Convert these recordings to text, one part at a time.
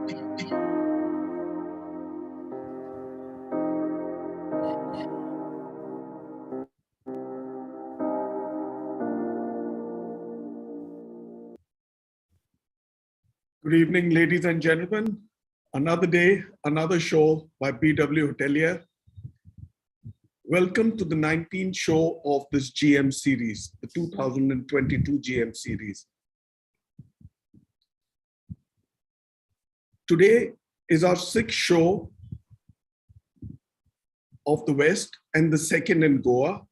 Good evening, ladies and gentlemen. Another day, another show by BW Hotelier. Welcome to the 19th show of this GM series, the 2022 GM series. Today is our 6th show of the West and the 2nd in Goa.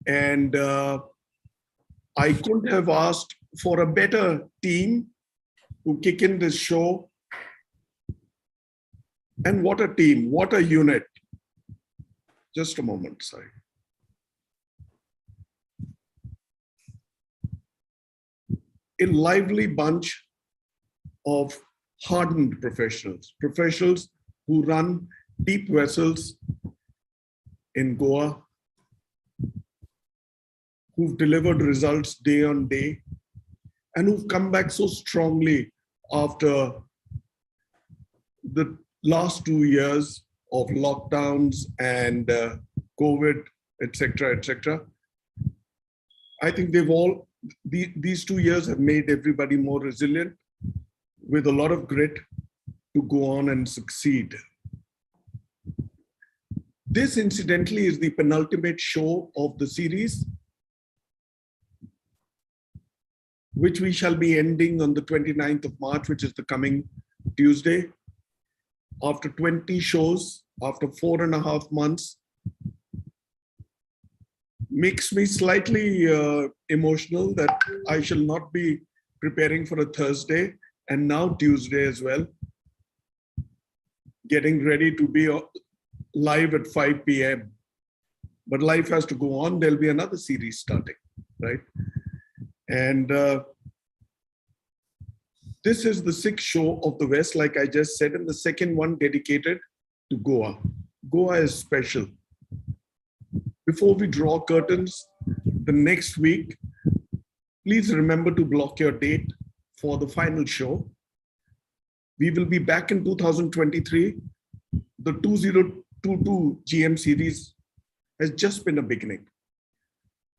And I couldn't have asked for a better team to kick in this show. And what a team, what a unit. Just a moment, sorry. A lively bunch of hardened professionals, professionals who run deep vessels in Goa, who've delivered results day on day, and who've come back so strongly after the last 2 years of lockdowns and COVID, etc., etc. I think these 2 years have made everybody more resilient with a lot of grit to go on and succeed. This, incidentally, is the penultimate show of the series, which we shall be ending on the 29th of March, which is the coming Tuesday. After 20 shows, after 4.5 months, makes me slightly emotional that I shall not be preparing for a Thursday and now Tuesday as well. Getting ready to be live at 5 p.m. But life has to go on. There'll be another series starting, right? And this is the 6th show of the West, like I just said, and the 2nd one dedicated to Goa. Goa is special. Before we draw curtains the next week, please remember to block your date for the final show. We will be back in 2023. The 2022 GM series has just been a beginning.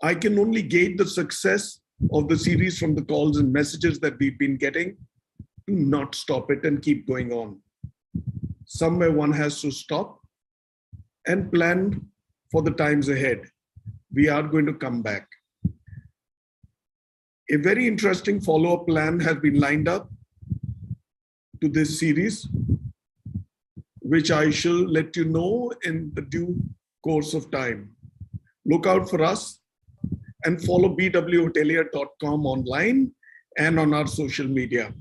I can only gauge the success of the series from the calls and messages that we've been getting. Do not stop it and keep going on. Somewhere one has to stop and plan for the times ahead. We are going to come back. A very interesting follow-up plan has been lined up to this series, which I shall let you know in the due course of time. Look out for us and follow bwhotelier.com online and on our social media.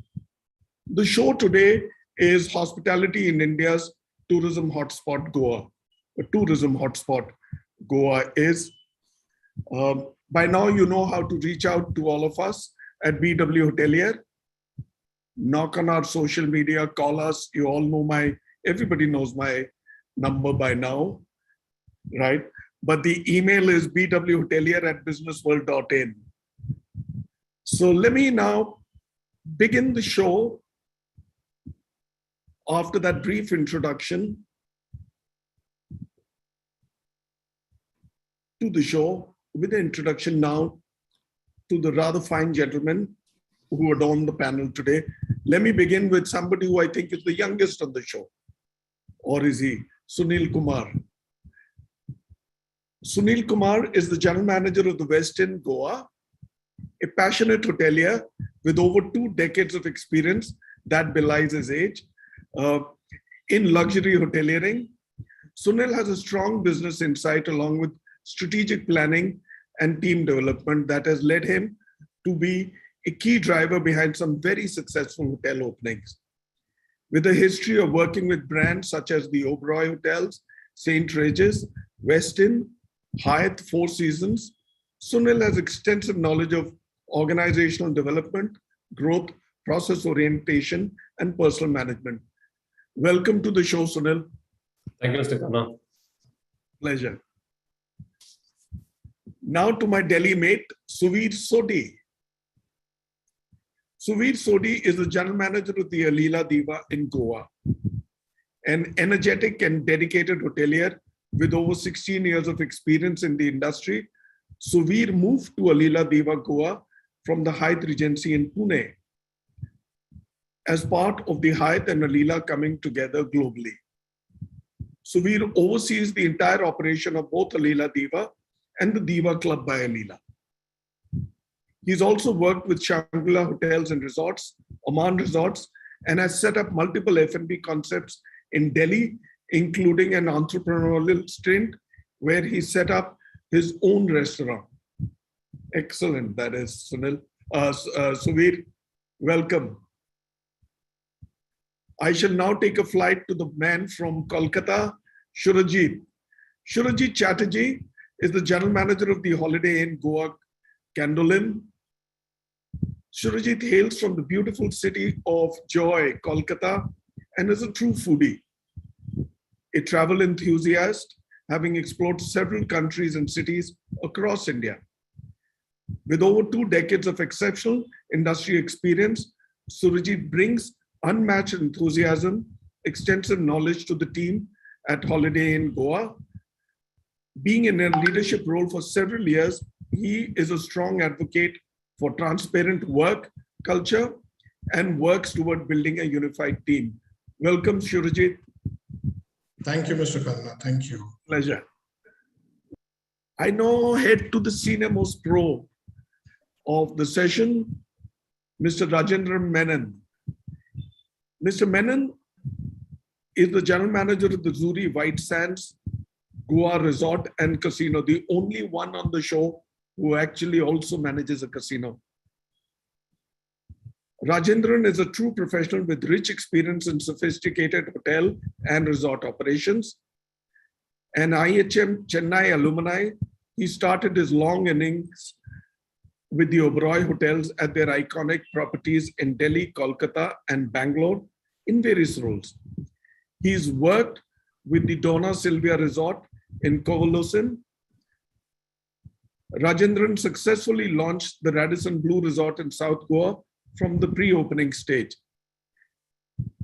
The show today is Hospitality in India's tourism hotspot, Goa. A tourism hotspot, Goa is. By now, you know how to reach out to all of us at BW Hotelier. Knock on our social media, call us. You all know everybody knows my number by now, right? But the email is bwhotelier@businessworld.in. So let me now begin the show after that brief introduction to the show, with an introduction now to the rather fine gentlemen who adorn the panel today. Let me begin with somebody who I think is the youngest on the show. Or is he? Sunil Kumar. Sunil Kumar is the general manager of the West in Goa, a passionate hotelier with over 2 decades of experience that belies his age in luxury hoteliering. Sunil has a strong business insight along with strategic planning and team development that has led him to be a key driver behind some very successful hotel openings. With a history of working with brands such as the Oberoi Hotels, St. Regis, Westin, Hyatt, Four Seasons, Sunil has extensive knowledge of organizational development, growth, process orientation, and personal management. Welcome to the show, Sunil. Thank you, Mr. Khanna. Pleasure. Now to my Delhi mate, Suvir Sodhi. Suvir Sodhi is the general manager of the Alila Diva in Goa, an energetic and dedicated hotelier with over 16 years of experience in the industry. Suvir moved to Alila Diva, Goa from the Hyatt Regency in Pune as part of the Hyatt and Alila coming together globally. Suvir oversees the entire operation of both Alila Diva and the Diva Club by Alila. He's also worked with Shangri-La Hotels and Resorts, Oman Resorts, and has set up multiple F&B concepts in Delhi, including an entrepreneurial stint where he set up his own restaurant. Excellent, that is Sunil. Suvir, welcome. I shall now take a flight to the man from Kolkata, Surajit. Surajit Chatterjee is the general manager of the Holiday Inn Goa Candolim. Surajit hails from the beautiful city of joy, Kolkata, and is a true foodie. A travel enthusiast, having explored several countries and cities across India. With over 2 decades of exceptional industry experience, Surajit brings unmatched enthusiasm, extensive knowledge to the team at Holiday Inn Goa. Being in a leadership role for several years, he is a strong advocate for transparent work culture and works toward building a unified team. Welcome, Surajit. Thank you, Mr. Khanna. Thank you. Pleasure. I now head to the senior most pro of the session, Mr. Rajendra Menon. Mr. Menon is the general manager of the Zuri White Sands Goa Resort and Casino, the only one on the show who actually also manages a casino. Rajendran is a true professional with rich experience in sophisticated hotel and resort operations. An IHM Chennai alumni, he started his long innings with the Oberoi Hotels at their iconic properties in Delhi, Kolkata, and Bangalore in various roles. He's worked with the Donna Sylvia Resort in Kovalosin. Rajendran successfully launched the Radisson Blue Resort in South Goa from the pre-opening stage.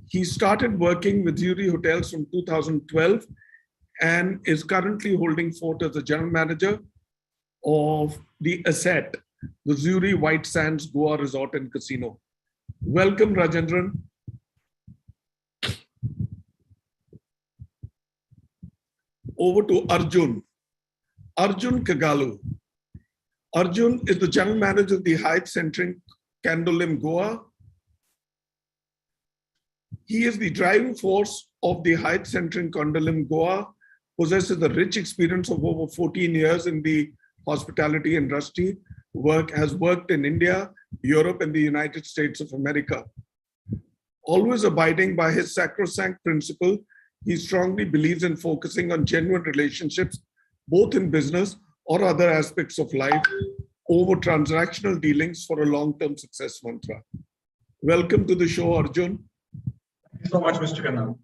He started working with Zuri Hotels from 2012 and is currently holding fort as the general manager of the asset, the Zuri White Sands Goa Resort and Casino. Welcome, Rajendran. Over to Arjun. Arjun Kagalu. Arjun is the general manager of the Hyatt-centric Candolim Goa. He is the driving force of the Hyatt-centric Candolim Goa, possesses a rich experience of over 14 years in the hospitality industry, has worked in India, Europe, and the United States of America. Always abiding by his sacrosanct principle, he strongly believes in focusing on genuine relationships, both in business or other aspects of life, over transactional dealings for a long-term success mantra. Welcome to the show, Arjun. Thank you so much, Mr. Khanna.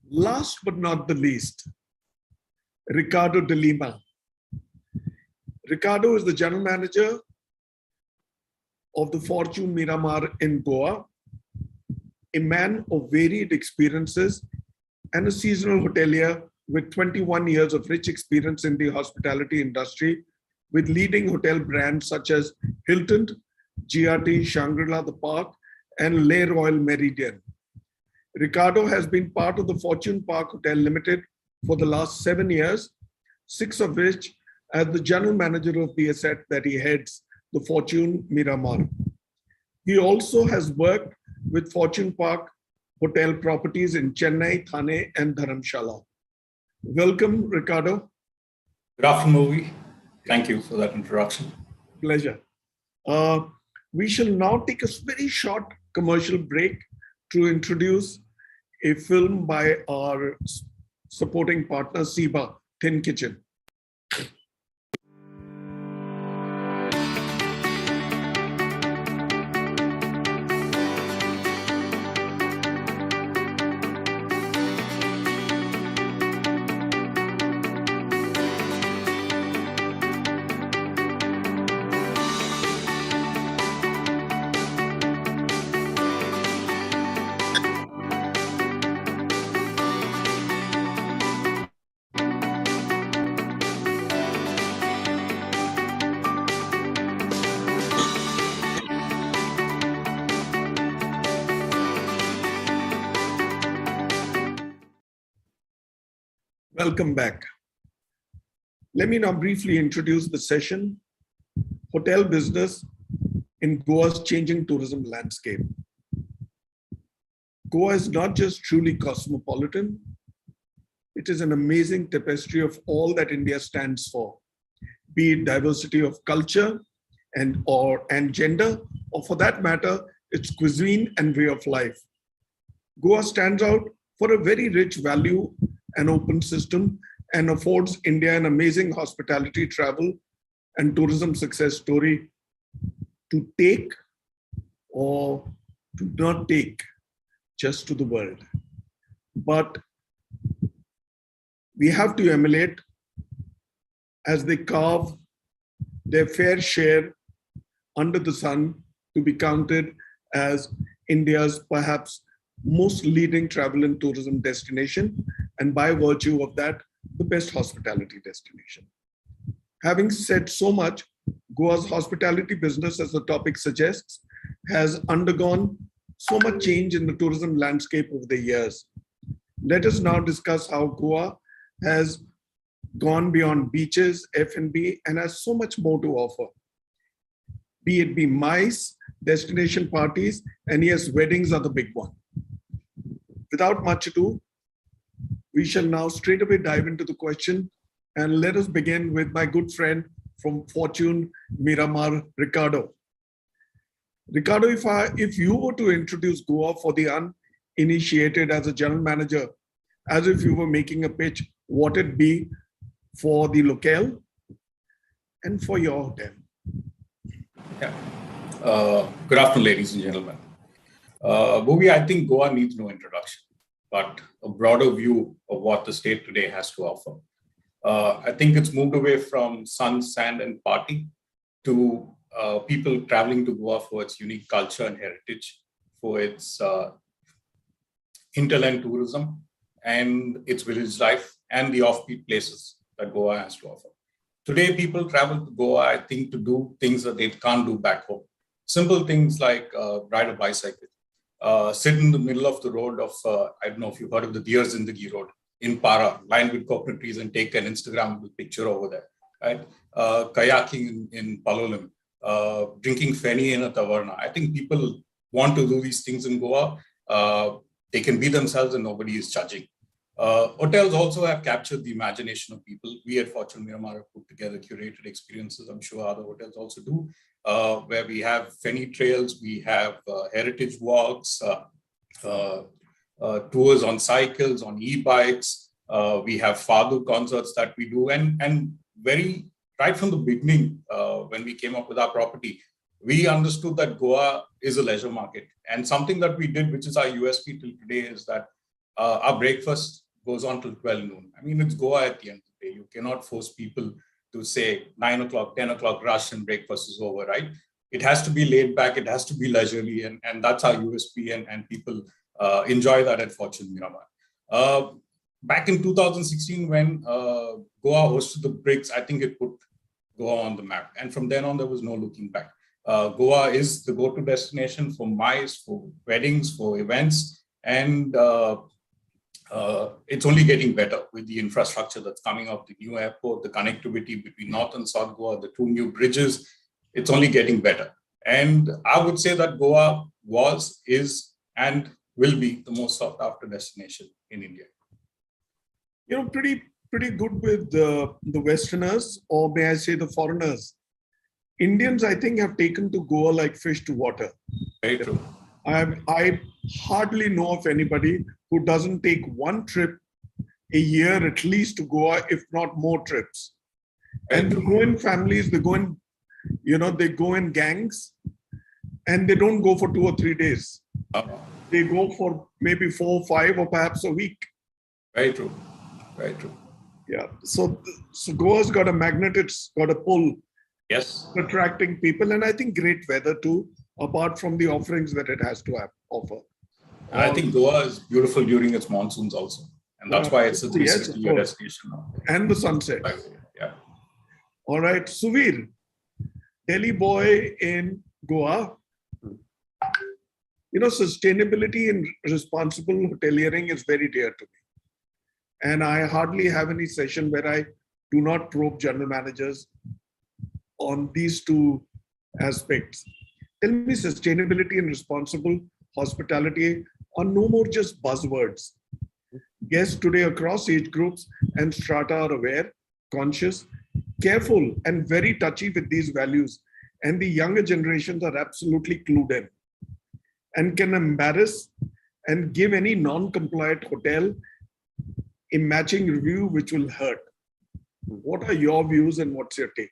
Last but not the least, Ricardo de Lima. Ricardo is the general manager of the Fortune Miramar in Goa, a man of varied experiences and a seasonal hotelier with 21 years of rich experience in the hospitality industry, with leading hotel brands such as Hilton, GRT, Shangri-La The Park, and Le Royal Meridian. Ricardo has been part of the Fortune Park Hotel Limited for the last 7 years, 6 of which as the general manager of the asset that he heads, the Fortune Miramar. He also has worked with Fortune Park Hotel properties in Chennai, Thane, and Dharamshala. Welcome, Ricardo. Good afternoon. Thank you for that introduction. Pleasure. We shall now take a very short commercial break to introduce a film by our supporting partner, Siba, Thin Kitchen. Welcome back. Let me now briefly introduce the session, Hotel Business in Goa's Changing Tourism Landscape. Goa is not just truly cosmopolitan, it is an amazing tapestry of all that India stands for, be it diversity of culture and gender, or for that matter, its cuisine and way of life. Goa stands out for a very rich value and open system and affords India an amazing hospitality, travel, and tourism success story to take or to not take just to the world. But we have to emulate as they carve their fair share under the sun to be counted as India's perhaps most leading travel and tourism destination, and by virtue of that, the best hospitality destination. Having said so much, Goa's hospitality business, as the topic suggests, has undergone so much change in the tourism landscape over the years. Let us now discuss how Goa has gone beyond beaches, F&B, and has so much more to offer. Be it MICE, destination parties, and yes, weddings are the big one. Without much ado, we shall now straight away dive into the question, and let us begin with my good friend from Fortune Miramar, Ricardo. Ricardo, if you were to introduce Goa for the uninitiated as a general manager, as if you were making a pitch, what it be for the locale and for your hotel? Yeah. Good afternoon, ladies and gentlemen. Bhuvi, I think Goa needs no introduction, but a broader view of what the state today has to offer. I think it's moved away from sun, sand, and party to people traveling to Goa for its unique culture and heritage, for its hinterland tourism and its village life and the offbeat places that Goa has to offer. Today, people travel to Goa, I think, to do things that they can't do back home. Simple things like ride a bicycle, sit in the middle of the road of, I don't know if you've heard of the Deer Zindagi Road in Para, lined with coconut trees, and take an Instagram picture over there, right? Kayaking in Palolem, drinking feni in a taverna. I think people want to do these things in Goa. They can be themselves and nobody is judging. Hotels also have captured the imagination of people. We at Fortune Miramar have put together curated experiences. I'm sure other hotels also do, where we have feni trails, we have heritage walks, tours on cycles, on e-bikes. We have fado concerts that we do, and very right from the beginning, when we came up with our property, we understood that Goa is a leisure market, and something that we did, which is our USP till today, is that our breakfast goes on till 12 noon. I mean, it's Goa at the end of the day. You cannot force people to say 9 o'clock, 10 o'clock rush and breakfast is over, right? It has to be laid back, it has to be leisurely, and that's our USP, and people enjoy that at Fortune Miramar. Back in 2016, when Goa hosted the BRICS, I think it put Goa on the map. And from then on, there was no looking back. Goa is the go-to destination for MICE, for weddings, for events, and it's only getting better with the infrastructure that's coming up, the new airport, the connectivity between North and South Goa, the 2 new bridges. It's only getting better. And I would say that Goa was, is, and will be the most sought after destination in India. You know, pretty good with the Westerners, or may I say the foreigners. Indians, I think, have taken to Goa like fish to water. Very true. I hardly know of anybody who doesn't take one trip a year at least to Goa, if not more trips. And they go in families, they go in gangs, and they don't go for 2 or 3 days. They go for maybe 4 or 5 or perhaps a week. Very true. Very true. Yeah. So Goa's got a magnet, it's got a pull. Yes. Attracting people, and I think great weather too, apart from the offerings that it has to offer. And I think Goa is beautiful during its monsoons also. And that's why it's a 360-year destination now. And the sunset. Yeah. All right, Suvir, Delhi boy in Goa. You know, sustainability and responsible hoteliering is very dear to me. And I hardly have any session where I do not probe general managers on these two aspects. Tell me, sustainability and responsible hospitality are no more just buzzwords. Guests today across age groups and strata are aware, conscious, careful, and very touchy with these values. And the younger generations are absolutely clued in and can embarrass and give any non-compliant hotel a matching review which will hurt. What are your views and what's your take?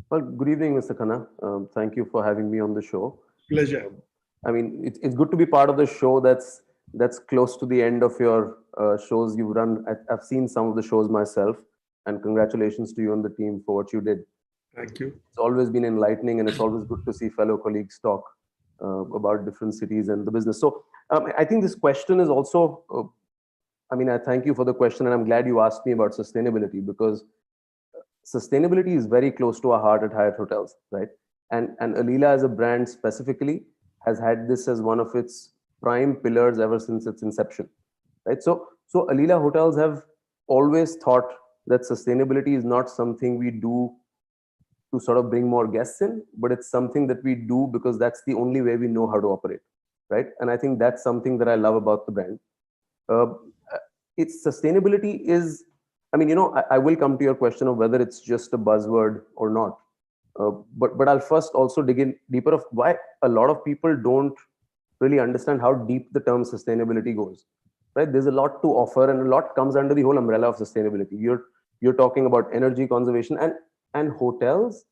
Well, good evening, Mr. Khanna. Thank you for having me on the show. Pleasure. I mean, it's good to be part of the show that's close to the end of your shows you've run. I've seen some of the shows myself, and congratulations to you and the team for what you did. Thank you. It's always been enlightening, and it's always good to see fellow colleagues talk about different cities and the business. So I think this question is also, I thank you for the question, and I'm glad you asked me about sustainability, because sustainability is very close to our heart at Hyatt Hotels, right? And Alila as a brand specifically has had this as one of its prime pillars ever since its inception, right? So Alila Hotels have always thought that sustainability is not something we do to sort of bring more guests in, but it's something that we do because that's the only way we know how to operate, right? And I think that's something that I love about the brand. Its sustainability is, I will come to your question of whether it's just a buzzword or not. But I'll first also dig in deeper of why a lot of people don't really understand how deep the term sustainability goes, right? There's a lot to offer, and a lot comes under the whole umbrella of sustainability. You're talking about energy conservation, and hotels,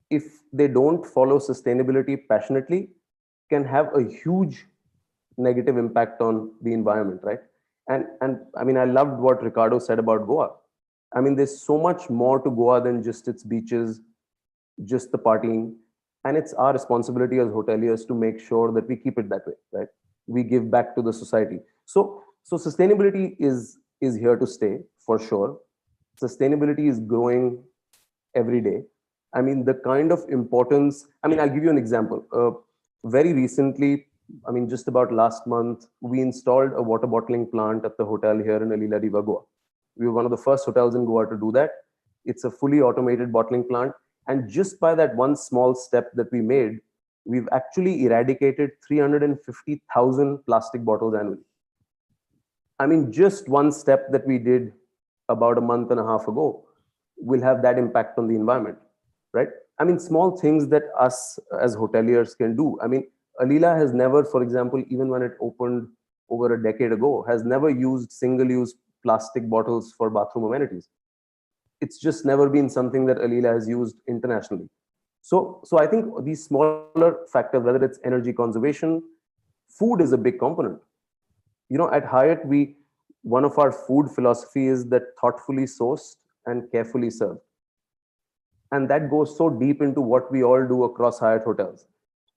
if they don't follow sustainability passionately, can have a huge negative impact on the environment, right? And I loved what Ricardo said about Goa. There's so much more to Goa than just its beaches, just the partying. And it's our responsibility as hoteliers to make sure that we keep it that way, right? We give back to the society. So sustainability is here to stay for sure. Sustainability is growing every day. The kind of importance, I'll give you an example. Very recently, just about last month, we installed a water bottling plant at the hotel here in Alila Riva, Goa. We were one of the first hotels in Goa to do that. It's a fully automated bottling plant. And just by that one small step that we made, we've actually eradicated 350,000 plastic bottles annually. Just one step that we did about a month and a half ago will have that impact on the environment, right? Small things that us as hoteliers can do. Alila has never, for example, even when it opened over a decade ago, has never used single-use plastic bottles for bathroom amenities. It's just never been something that Alila has used internationally. So I think these smaller factors, whether it's energy conservation, food is a big component. At Hyatt, one of our food philosophy is that thoughtfully sourced and carefully served. And that goes so deep into what we all do across Hyatt Hotels,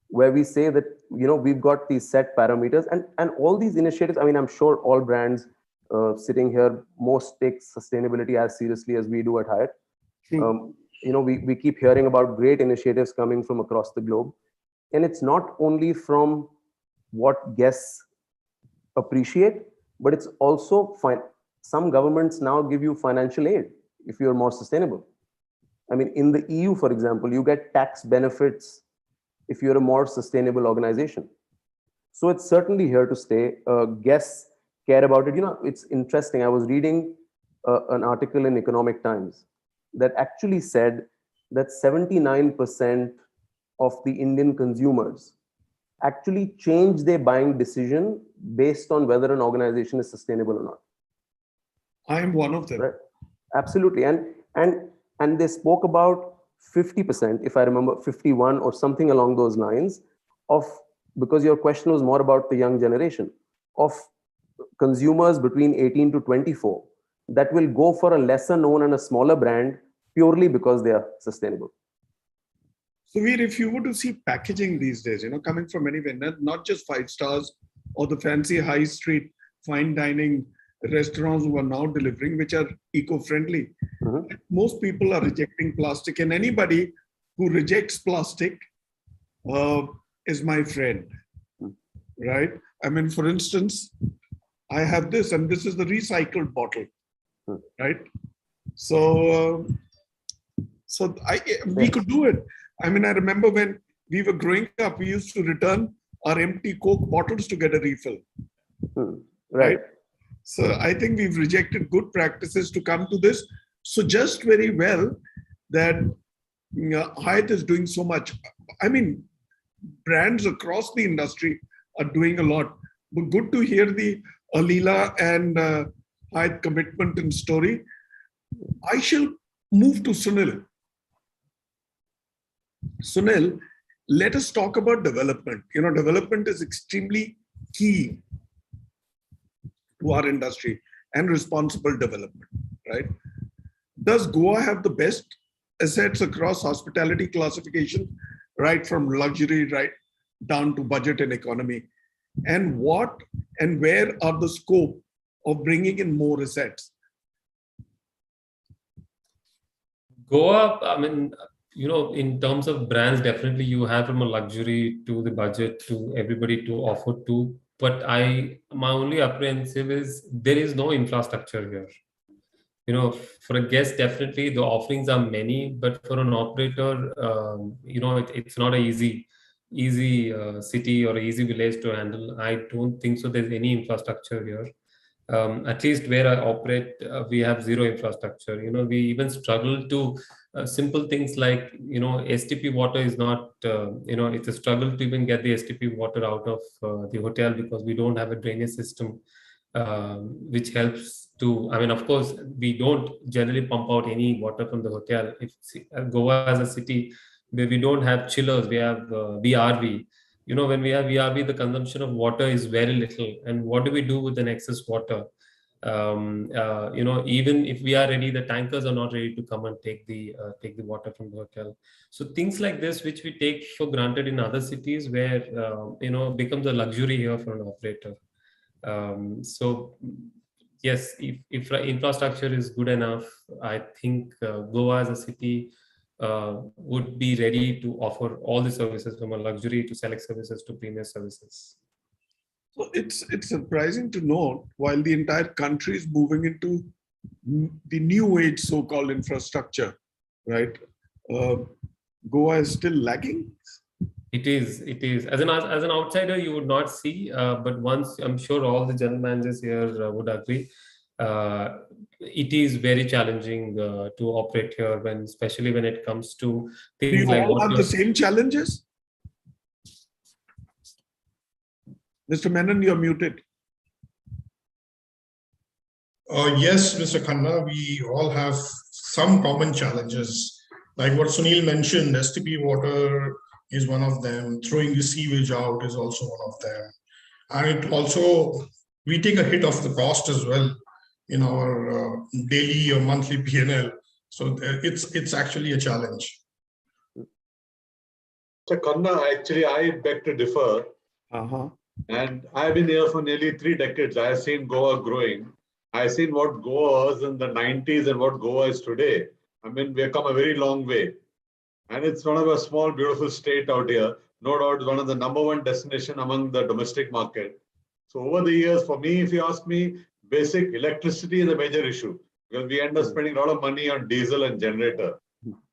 where we say that, we've got these set parameters and all these initiatives. I'm sure all brands sitting here, most take sustainability as seriously as we do at Hyatt. We keep hearing about great initiatives coming from across the globe. And it's not only from what guests appreciate, but it's also some governments now give you financial aid if you're more sustainable. In the EU, for example, you get tax benefits if you're a more sustainable organization. So it's certainly here to stay. Guests care about it. It's interesting. I was reading an article in Economic Times that actually said that 79% of the Indian consumers actually change their buying decision based on whether an organization is sustainable or not. I am one of them. Right? Absolutely. And they spoke about 50%, if I remember, 51 or something along those lines, because your question was more about the young generation, of consumers between 18 to 24 that will go for a lesser known and a smaller brand purely because they are sustainable. So Veer, if you were to see packaging these days, coming from anywhere, not just 5 stars or the fancy high street fine dining restaurants who are now delivering, which are eco-friendly. Mm-hmm. Most people are rejecting plastic, and anybody who rejects plastic is my friend, right? For instance, I have this, and this is the recycled bottle, right? So, we could do it. I mean, I remember when we were growing up, we used to return our empty Coke bottles to get a refill. Right. So I think we've rejected good practices to come to this. So just very well that Hyatt is doing so much. I mean, brands across the industry are doing a lot. But good to hear the Alila and Hyatt commitment and story. I shall move to Sunil. Sunil, let us talk about development. You know, development is extremely key to our industry and responsible development, right? Does Goa have the best assets across hospitality classification, right from luxury right down to budget and economy? And what and where are the scope of bringing in more assets? Goa, I mean, you know, in terms of brands, definitely you have from a luxury to the budget to everybody to offer to. But my only apprehensive is there is no infrastructure here. You know, for a guest, definitely the offerings are many, but for an operator, you know, it's not an easy city or easy village to handle. I don't think so. There's any infrastructure here. At least where I operate, we have zero infrastructure. You know, we even struggle to simple things like, you know, STP water is not, you know, it's a struggle to even get the STP water out of the hotel because we don't have a drainage system, which helps to, I mean, of course, we don't generally pump out any water from the hotel. If Goa as a city where we don't have chillers, we have VRV. You know, when we have VRV, the consumption of water is very little. And what do we do with the excess water? You know, even if we are ready, the tankers are not ready to come and take the water from the hotel. So things like this, which we take for granted in other cities, where you know, becomes a luxury here for an operator. So yes, if infrastructure is good enough, I think Goa as a city would be ready to offer all the services from a luxury to select services to premium services. So it's surprising to note while the entire country is moving into the new age so-called infrastructure, right? Goa is still lagging. It is. As an outsider, you would not see, but once I'm sure all the general managers here would agree. It is very challenging to operate here, especially when it comes to things Do you like all have water. the same challenges? Mr. Menon, you're muted. Yes, Mr. Khanna, we all have some common challenges. Like what Sunil mentioned, STP water is one of them. Throwing the sewage out is also one of them. And it also, we take a hit of the cost as well in our daily or monthly P&L. So it's actually a challenge. So Khanna, actually, I beg to differ. And I've been here for nearly 3 decades. I have seen Goa growing. I've seen what Goa was in the 90s and what Goa is today. I mean, we've come a very long way. And it's one of a small, beautiful state out here. No doubt, it's one of the #1 destination among the domestic market. So over the years, for me, if you ask me, basic electricity is a major issue because we end up spending a lot of money on diesel and generator.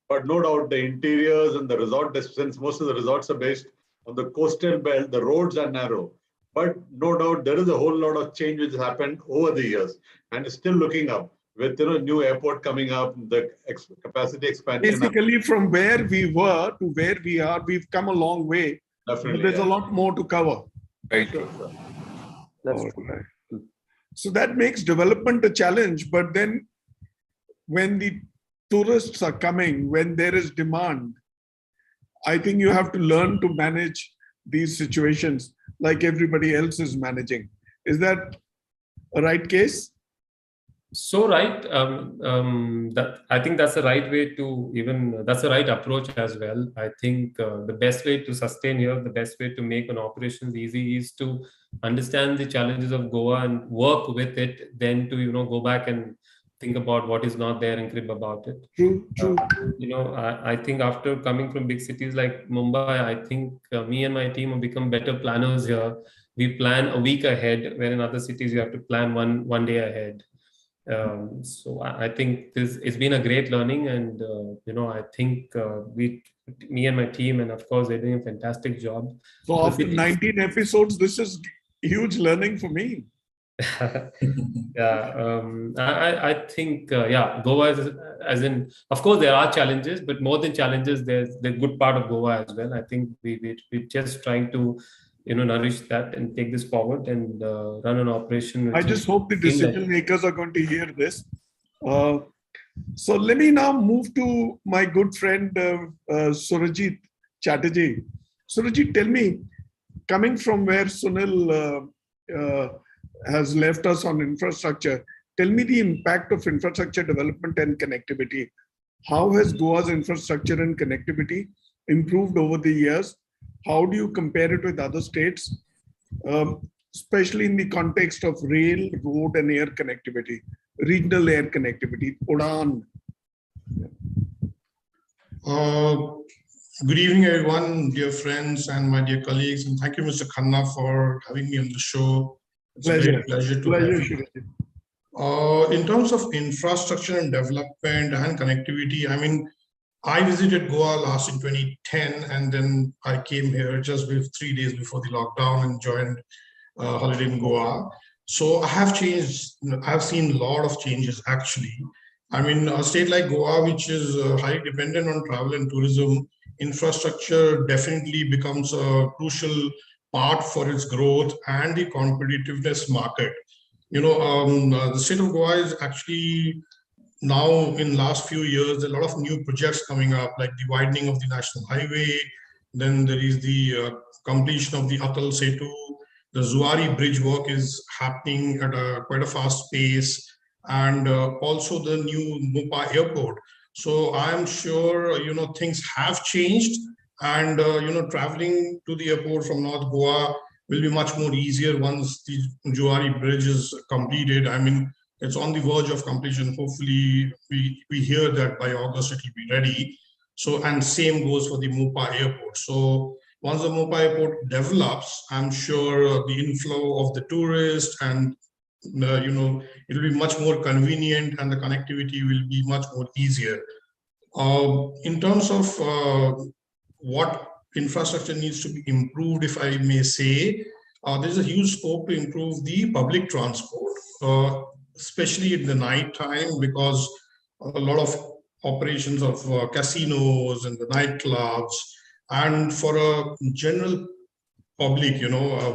But no doubt, the interiors and the resort, since most of the resorts are based on the coastal belt, the roads are narrow. But no doubt, there is a whole lot of change which has happened over the years and is still looking up with new airport coming up, the capacity expansion. Basically, from where we were to where we are, we've come a long way. Definitely, but there's a lot more to cover. Right. That's All true. right. So that makes development a challenge. But then when the tourists are coming, when there is demand, I think you have to learn to manage these situations like everybody else is managing. Is that a right case? So right, that I think that's the right way to that's the right approach as well. I think the best way to sustain here, the best way to make an operations easy is to understand the challenges of Goa and work with it. Then to go back and think about what is not there and crib about it. True. I think after coming from big cities like Mumbai, I think me and my team have become better planners here. we plan a week ahead, where in other cities you have to plan one day ahead. So I think it's been a great learning, and I think me and my team, and of course they're doing a fantastic job. So after 19 episodes, this is huge learning for me. Yeah, I think Goa is, as in, of course there are challenges, but more than challenges, there's the good part of Goa as well. I think we're just trying to nourish that and take this forward and run an operation. I just hope the decision makers are going to hear this. So let me now move to my good friend Surajit Chatterjee. Surajit, tell me, coming from where Sunil has left us on infrastructure, tell me the impact of infrastructure development and connectivity. How has Goa's infrastructure and connectivity improved over the years? How do you compare it with other states, especially in the context of rail, road, and air connectivity, regional air connectivity, UDAN? Good evening, everyone, dear friends and my dear colleagues, and thank you, Mr. Khanna, for having me on the show. It's a great pleasure to have you. In terms of infrastructure and development and connectivity, I mean, I visited Goa last in 2010, and then I came here just 3 days before the lockdown and joined holiday in Goa. So I have changed. I've seen a lot of changes actually. I mean, a state like Goa, which is highly dependent on travel and tourism, infrastructure definitely becomes a crucial part for its growth and the competitiveness market. The state of Goa is actually now, in last few years, there are a lot of new projects coming up, like the widening of the national highway. Then there is the completion of the Atal Setu. The Zuari bridge work is happening at quite a fast pace, and also the new Mopa Airport. So I am sure things have changed, and traveling to the airport from North Goa will be much more easier once the Zuari bridge is completed. I mean, it's on the verge of completion. Hopefully, we hear that by August it will be ready. So, and same goes for the Mopa Airport. So once the Mopa Airport develops, I'm sure the inflow of the tourists and it will be much more convenient, and the connectivity will be much more easier. In terms of what infrastructure needs to be improved, if I may say, there's a huge scope to improve the public transport, especially in the night time, because a lot of operations of casinos and the nightclubs, and for a general public,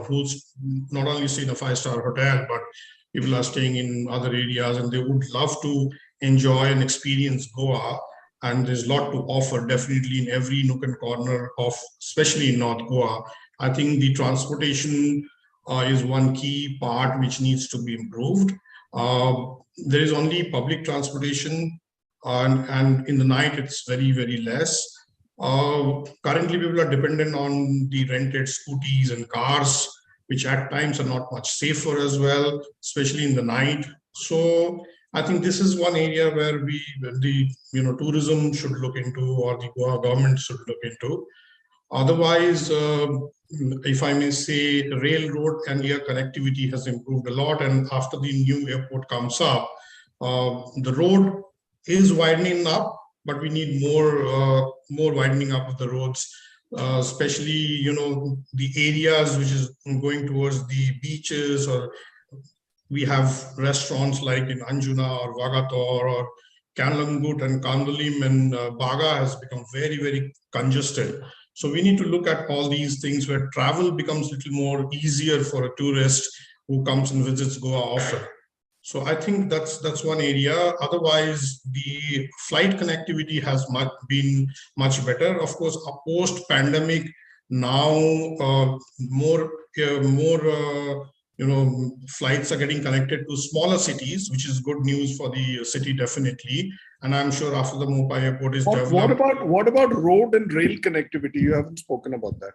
who's not only staying in a 5-star hotel, but people are staying in other areas and they would love to enjoy and experience Goa. And there's a lot to offer, definitely, in every nook and corner of, especially in North Goa. I think the transportation is one key part which needs to be improved. There is only public transportation, and in the night it's very, very less. Currently, people are dependent on the rented scooties and cars, which at times are not much safer as well, especially in the night. So I think this is one area where the tourism should look into, or the Goa government should look into. Otherwise, if I may say, railroad and air connectivity has improved a lot. And after the new airport comes up, the road is widening up, but we need more widening up of the roads, especially, the areas which is going towards the beaches, or we have restaurants like in Anjuna or Vagator or Kanlangut and Kandolim, and Baga has become very, very congested. So we need to look at all these things where travel becomes a little more easier for a tourist who comes and visits Goa often. So I think that's one area. Otherwise, the flight connectivity has been much better. Of course, post-pandemic, now more flights are getting connected to smaller cities, which is good news for the city, definitely. And I'm sure after the Mopa Airport is developed. What about road and rail connectivity? You haven't spoken about that.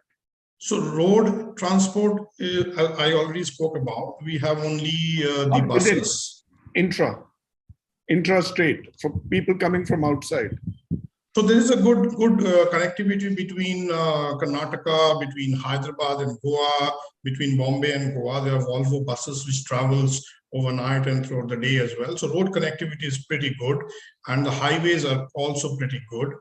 So road transport, I already spoke about. We have only the buses. Intra-state, for people coming from outside. So there is a good connectivity between Karnataka, between Hyderabad and Goa, between Bombay and Goa. There are Volvo buses which travels overnight and throughout the day as well. So road connectivity is pretty good, and the highways are also pretty good.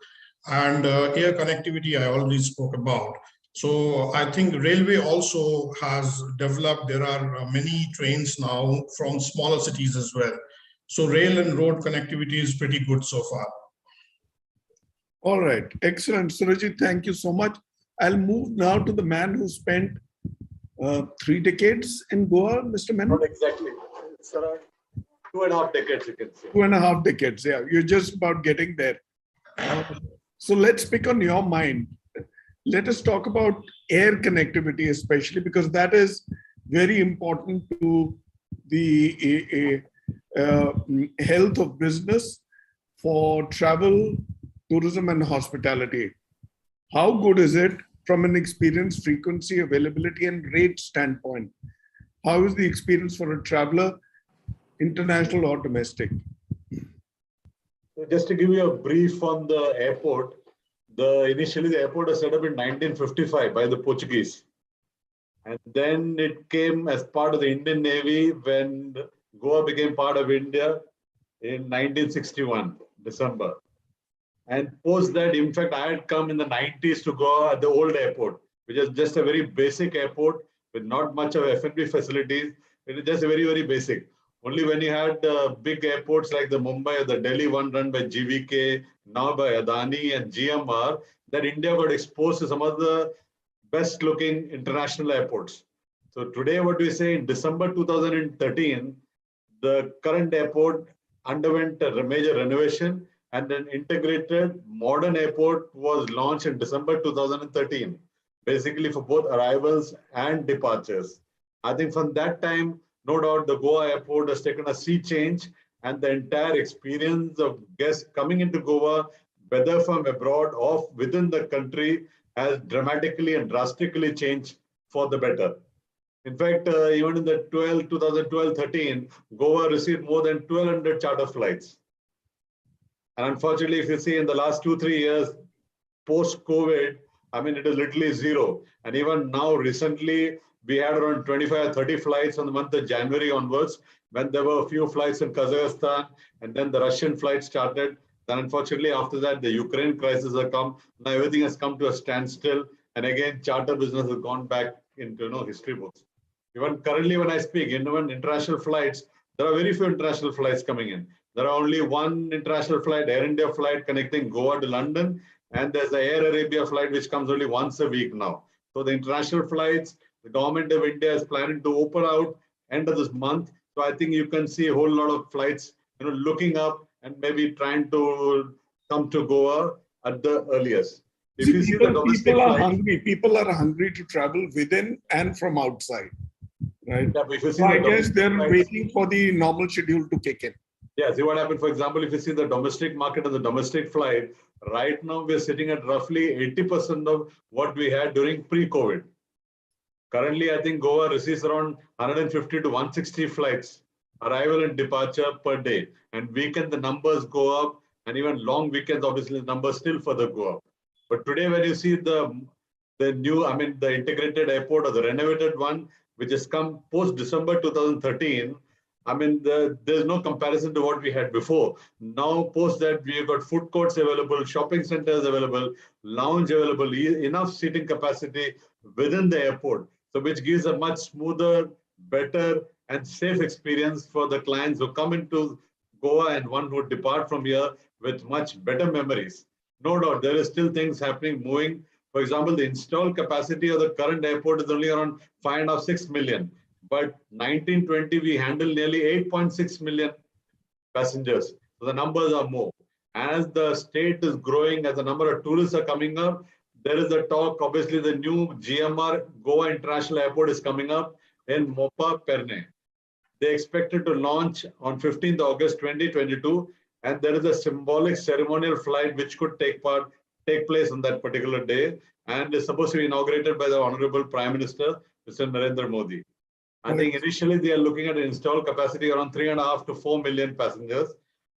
And air connectivity I already spoke about. So I think railway also has developed. There are many trains now from smaller cities as well. So rail and road connectivity is pretty good so far. All right, excellent. Surajit, thank you so much. I'll move now to the man who spent 3 decades in Goa, Mr. Menon. Not exactly. It's around 2.5 decades, you can say. 2.5 decades, yeah. You're just about getting there. So let's pick on your mind. Let us talk about air connectivity, especially because that is very important to the health of business for travel, tourism and hospitality. How good is it from an experience, frequency, availability and rate standpoint? How is the experience for a traveler, international or domestic? So just to give you a brief on the airport, initially the airport was set up in 1955 by the Portuguese. And then it came as part of the Indian Navy when Goa became part of India in 1961, December. And post that, in fact, I had come in the 90s to Goa at the old airport, which is just a very basic airport with not much of F&B facilities. It is just very, very basic. Only when you had big airports like the Mumbai or the Delhi one run by GVK, now by Adani and GMR, that India got exposed to some of the best looking international airports. So today, what we say in December 2013, the current airport underwent a major renovation and an integrated modern airport was launched in December 2013, basically for both arrivals and departures. I think from that time, no doubt the Goa airport has taken a sea change and the entire experience of guests coming into Goa, whether from abroad or within the country, has dramatically and drastically changed for the better. In fact, even in the 2012-13, Goa received more than 1,200 charter flights. And unfortunately, if you see in the last 2-3 years, post-COVID, I mean, it is literally zero. And even now, recently, we had around 25 or 30 flights on the month of January onwards, when there were a few flights in Kazakhstan, and then the Russian flight started. Then unfortunately, after that, the Ukraine crisis has come. Now everything has come to a standstill. And again, charter business has gone back into history books. Even currently, when I speak, even international flights, there are very few international flights coming in. There are only one international flight, Air India flight connecting Goa to London. And there's the Air Arabia flight, which comes only once a week now. So the international flights, the government of India is planning to open out end of this month. So I think you can see a whole lot of flights, looking up and maybe trying to come to Goa at the earliest. If you see the domestic flights, people are hungry to travel within and from outside, right? Yeah, if you see so I guess they're flights, waiting for the normal schedule to kick in. Yeah, see what happened. For example, if you see the domestic market and the domestic flight, right now we're sitting at roughly 80% of what we had during pre-COVID. Currently, I think Goa receives around 150 to 160 flights, arrival and departure per day. And weekend, the numbers go up. And even long weekends, obviously, the numbers still further go up. But today, when you see the new, the integrated airport or the renovated one, which has come post-December 2013, there's no comparison to what we had before. Now, post that, we've got food courts available, shopping centers available, lounge available, enough seating capacity within the airport. So which gives a much smoother, better, and safe experience for the clients who come into Goa and one who depart from here with much better memories. No doubt, there is still things happening, moving. For example, the installed capacity of the current airport is only around 5.5–6 million. But 1920, we handle nearly 8.6 million passengers. So the numbers are more. As the state is growing, as the number of tourists are coming up, there is a talk, obviously the new GMR Goa International Airport is coming up in Mopa, Perne. They expected to launch on 15th August 2022, and there is a symbolic ceremonial flight which could take place on that particular day, and is supposed to be inaugurated by the Honorable Prime Minister, Mr. Narendra Modi. I think initially they are looking at an installed capacity around 3.5 to 4 million passengers.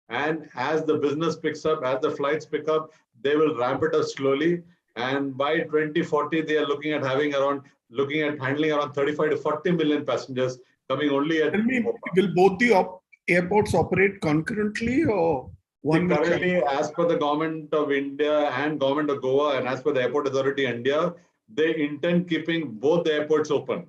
And as the business picks up, as the flights pick up, they will ramp it up slowly. And by 2040, they are looking at handling around 35 to 40 million passengers coming only at. Tell me, will both the airports operate concurrently or one? Currently, as per the government of India and government of Goa, and as per the Airport Authority India, they intend keeping both the airports open.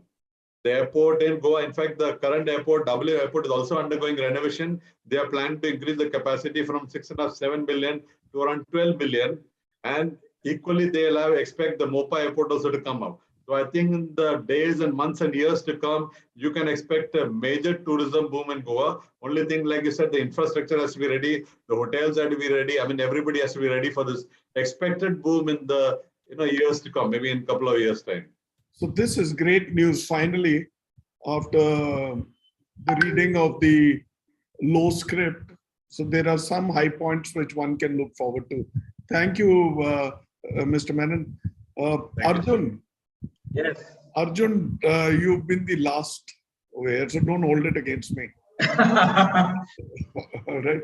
The airport in Goa, in fact, the current airport, BW Airport, is also undergoing renovation. They are planning to increase the capacity from 6.5, 7 billion to around 12 billion. And equally, they'll expect the Mopa Airport also to come up. So I think in the days and months and years to come, you can expect a major tourism boom in Goa. Only thing, like you said, the infrastructure has to be ready. The hotels have to be ready. I mean, everybody has to be ready for this expected boom in the years to come, maybe in a couple of years' time. So this is great news, finally, after the reading of the low script. So there are some high points which one can look forward to. Thank you, Mr. Menon. Arjun. Yes. Arjun, you've been the last over, so don't hold it against me. All right.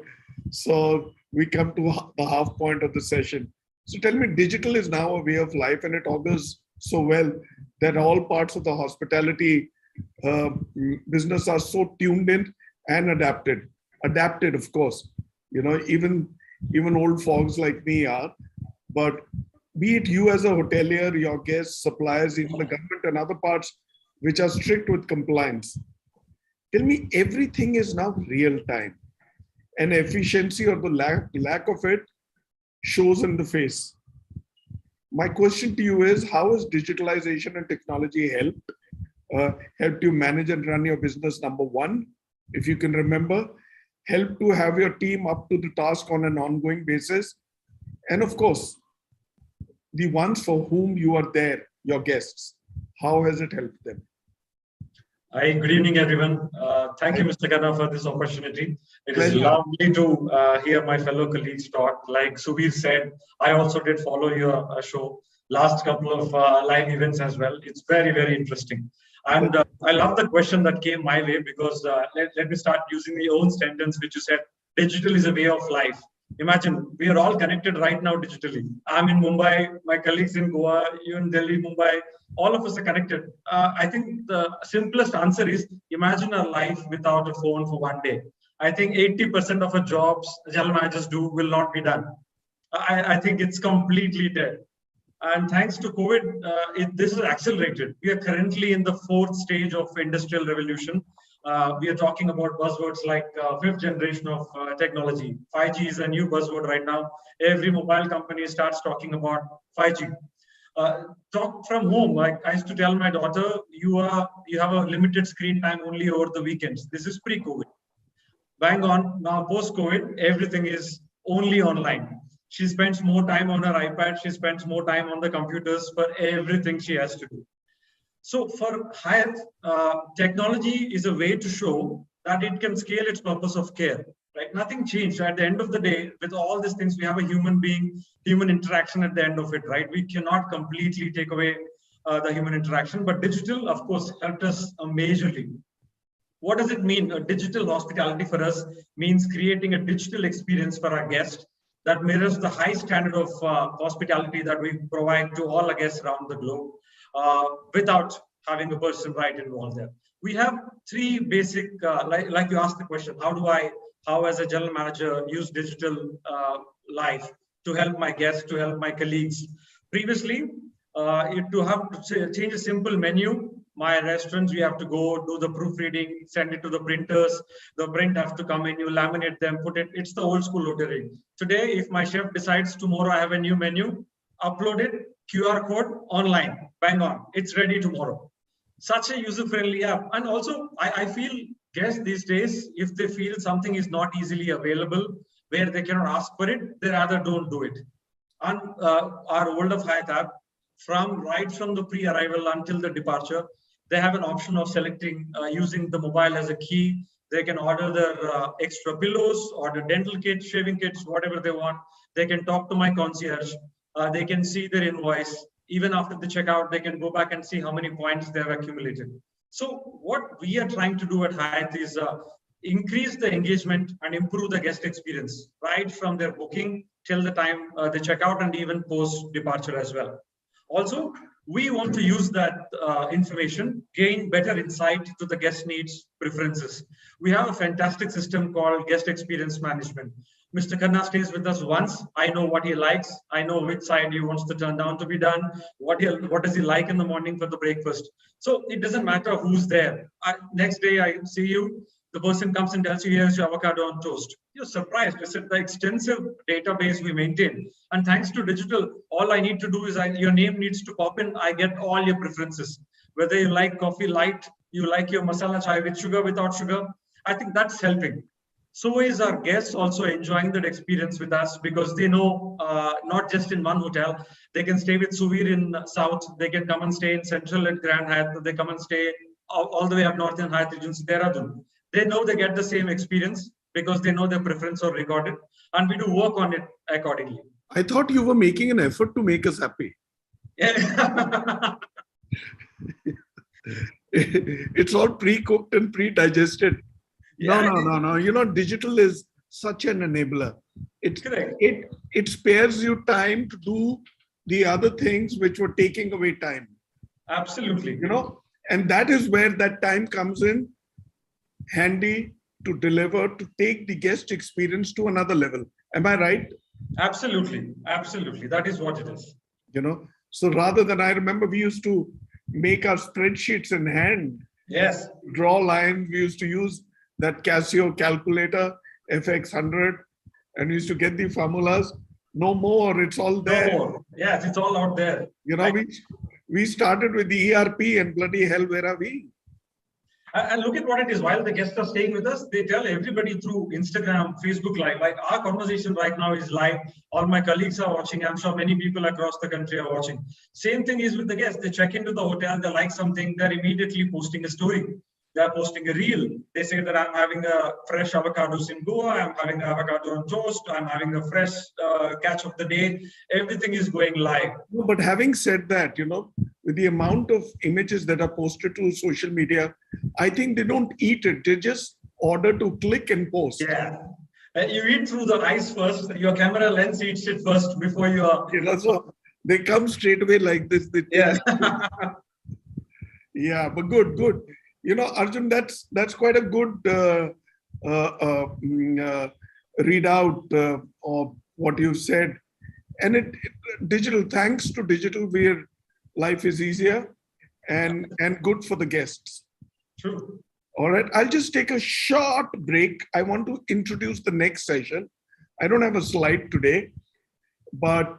So we come to the half point of the session. So tell me, digital is now a way of life, and it augurs so well that all parts of the hospitality business are so tuned in and adapted. Adapted, of course. Even old fogs like me are. But be it you as a hotelier, your guests, suppliers, even the government and other parts which are strict with compliance. Tell me, everything is now real time, and efficiency or the lack of it shows in the face. My question to you is, how has digitalization and technology helped you manage and run your business? Number one, if you can remember, help to have your team up to the task on an ongoing basis. And of course, the ones for whom you are there, your guests, how has it helped them? Hi, good evening, everyone. Thank you, Mr. Khanna, for this opportunity. It is lovely to hear my fellow colleagues talk. Like Subir said, I also did follow your show, last couple of live events as well. It's very, very interesting. And I love the question that came my way, because let me start using the own sentence, which you said, digital is a way of life. Imagine, we are all connected right now digitally. I'm in Mumbai, my colleagues in Goa, you in Delhi, Mumbai, all of us are connected. I think the simplest answer is, imagine a life without a phone for one day. I think 80% of our jobs general managers do will not be done. I think it's completely dead. And thanks to COVID, this is accelerated. We are currently in the 4th stage of industrial revolution. We are talking about buzzwords like 5th generation of technology. 5G is a new buzzword right now. Every mobile company starts talking about 5G. Talk from home. Like I used to tell my daughter, you have a limited screen time only over the weekends. This is pre-COVID. Bang on. Now post-COVID, everything is only online. She spends more time on her iPad. She spends more time on the computers for everything she has to do. So for Hyatt, technology is a way to show that it can scale its purpose of care. Right? Nothing changed. At the end of the day, with all these things, we have a human being, human interaction at the end of it. Right? We cannot completely take away the human interaction, but digital, of course, helped us majorly. What does it mean? Digital hospitality for us means creating a digital experience for our guests that mirrors the high standard of hospitality that we provide to all our guests around the globe, without having a person right involved there. We have 3 basic, like you asked the question, how as a general manager use digital life to help my guests, to help my colleagues. Previously, to have to change a simple menu, my restaurants, we have to go do the proofreading, send it to the printers. The print have to come in, you laminate them, put it. It's the old school hotellerie. Today, if my chef decides tomorrow I have a new menu, upload it, QR code online, bang on, it's ready tomorrow. Such a user-friendly app. And also, I feel guests these days, if they feel something is not easily available, where they cannot ask for it, they rather don't do it. And our World of Hyatt app, right from the pre-arrival until the departure, they have an option of selecting using the mobile as a key. They can order their extra pillows, order dental kits, shaving kits, whatever they want. They can talk to my concierge. They can see their invoice. Even after the checkout, they can go back and see how many points they have accumulated. So what we are trying to do at Hyatt is increase the engagement and improve the guest experience right from their booking till the time they check out and even post departure as well. Also, we want to use that information, gain better insight to the guest needs, preferences. We have a fantastic system called guest experience management. Mr. Khanna stays with us once. I know what he likes. I know which side he wants to turn down to be done. What does he like in the morning for the breakfast? So it doesn't matter who's there. Next day I see you. The person comes and tells you, here's your avocado on toast. You're surprised. It's the extensive database we maintain. And thanks to digital, all I need to do is your name needs to pop in. I get all your preferences. Whether you like coffee light, you like your masala chai with sugar, without sugar. I think that's helping. So is our guests also enjoying that experience with us, because they know not just in one hotel, they can stay with Suvir in South, they can come and stay in Central at Grand Hyatt, they come and stay all the way up North in Hyatt Regency, Dehradun. They know they get the same experience because they know their preference are recorded, and we do work on it accordingly. I thought you were making an effort to make us happy. Yeah. It's all pre-cooked and pre-digested. Yeah. No. You know, digital is such an enabler. Correct. It spares you time to do the other things which were taking away time. Absolutely. You know, and that is where that time comes in handy to deliver, to take the guest experience to another level. Am I right? Absolutely. Absolutely. That is what it is. You know, so rather than, I remember we used to make our spreadsheets in hand. Yes. Draw lines. We used to use that Casio calculator, FX100, and we used to get the formulas. No more. It's all there. No more. Yes, it's all out there. You know, we started with the ERP, and bloody hell, where are we? And look at what it is. While the guests are staying with us, they tell everybody through Instagram, Facebook Live. Like our conversation right now is live. All my colleagues are watching. I'm sure many people across the country are watching. Same thing is with the guests. They check into the hotel, they like something, they're immediately posting a story. They're posting a reel. They say that I'm having a fresh avocados in Goa. I'm having avocado on toast. I'm having a fresh catch of the day. Everything is going live. No, but having said that, you know, with the amount of images that are posted to social media, I think they don't eat it. They just order to click and post. Yeah. You eat through the eyes first. Your camera lens eats it first before you are. You know, so they come straight away like this. Yeah. Yeah, but good. You know, Arjun, that's quite a good readout of what you said. And digital, thanks to digital, where life is easier and good for the guests. True. All right, I'll just take a short break. I want to introduce the next session. I don't have a slide today, but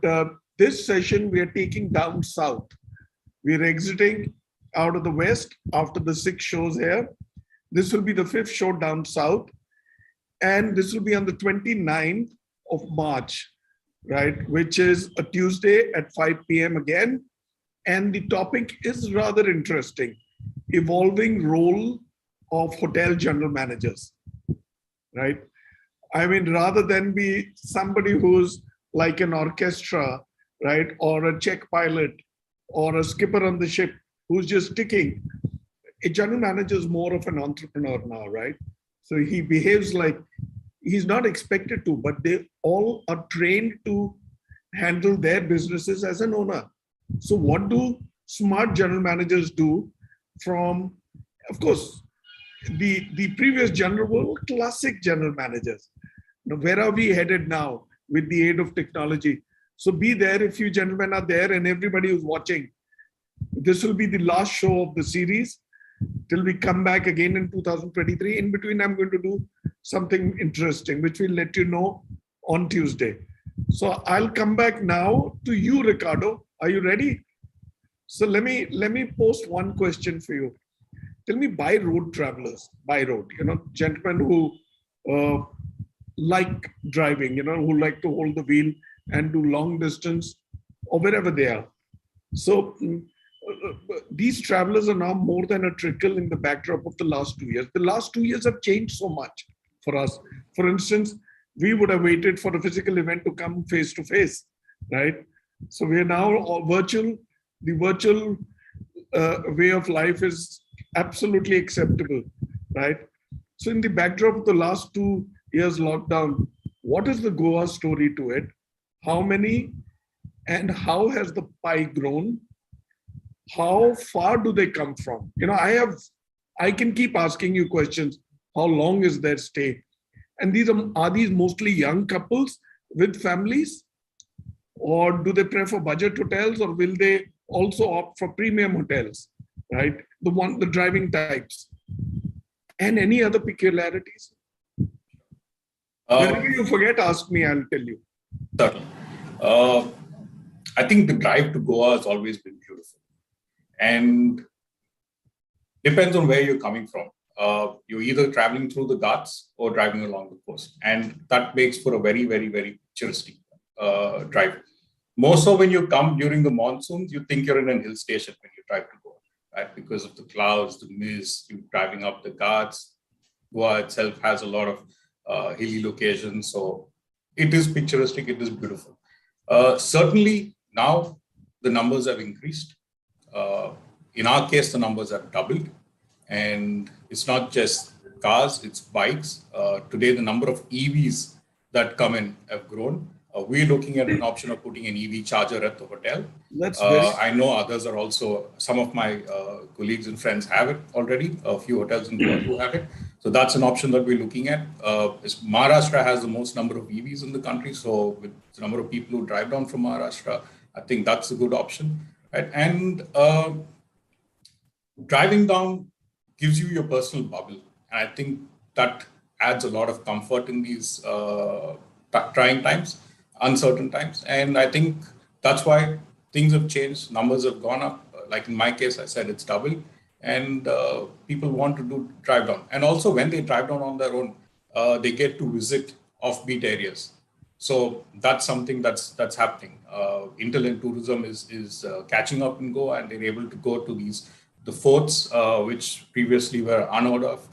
this session we are taking down south. We're exiting out of the west after the 6 shows here. This will be the 5th show down south. And this will be on the 29th of March, right? Which is a Tuesday at 5 p.m. again. And the topic is rather interesting. Evolving role of hotel general managers, right? I mean, rather than be somebody who's like an orchestra, right? Or a check pilot or a skipper on the ship, who's just ticking. A general manager is more of an entrepreneur now, right? So he behaves like he's not expected to, but they all are trained to handle their businesses as an owner. So what do smart general managers do from, of course, the previous general were classic general managers. Now, where are we headed now with the aid of technology? So be there if you gentlemen are there and everybody who's watching. This will be the last show of the series till we come back again in 2023. In between, I'm going to do something interesting, which we'll let you know on Tuesday. So I'll come back now to you, Ricardo. Are you ready? So let me post one question for you. Tell me, by road travelers, by road, you know, gentlemen who like driving, you know, who like to hold the wheel and do long distance or wherever they are. So these travelers are now more than a trickle in the backdrop of the last 2 years. The last 2 years have changed so much for us. For instance, we would have waited for a physical event to come face to face, right? So we are now all virtual. The virtual way of life is absolutely acceptable, right? So in the backdrop of the last 2 years lockdown, what is the Goa story to it? How many and how has the pie grown? How far do they come from? I can keep asking you questions. How long is their stay? And are these mostly young couples with families? Or do they prefer budget hotels, or will they also opt for premium hotels, right? The driving types. And any other peculiarities? Whenever you forget, ask me, I'll tell you. Certainly. I think the drive to Goa has always been beautiful. And depends on where you're coming from. You're either traveling through the Ghats or driving along the coast. And that makes for a very, very, very touristy drive. More so when you come during the monsoons, you think you're in a hill station when you drive to Goa, right? Because of the clouds, the mist, you driving up the Ghats. Goa itself has a lot of hilly locations. So it is picturesque, it is beautiful. Certainly now the numbers have increased. In our case, the numbers have doubled. And it's not just cars, it's bikes. Today, the number of EVs that come in have grown. We're looking at an option of putting an EV charger at the hotel. I know others are also, some of my colleagues and friends have it already, a few hotels in Goa who have it. So that's an option that we're looking at. Maharashtra has the most number of EVs in the country. So with the number of people who drive down from Maharashtra, I think that's a good option. Right? And driving down gives you your personal bubble. And I think that adds a lot of comfort in these trying times, uncertain times. And I think that's why things have changed. Numbers have gone up. Like in my case, I said it's doubled. And people want to drive down. And also when they drive down on their own, they get to visit offbeat areas. So that's something that's happening. Interland tourism is catching up in Goa, and they're able to go to the forts, which previously were unheard of.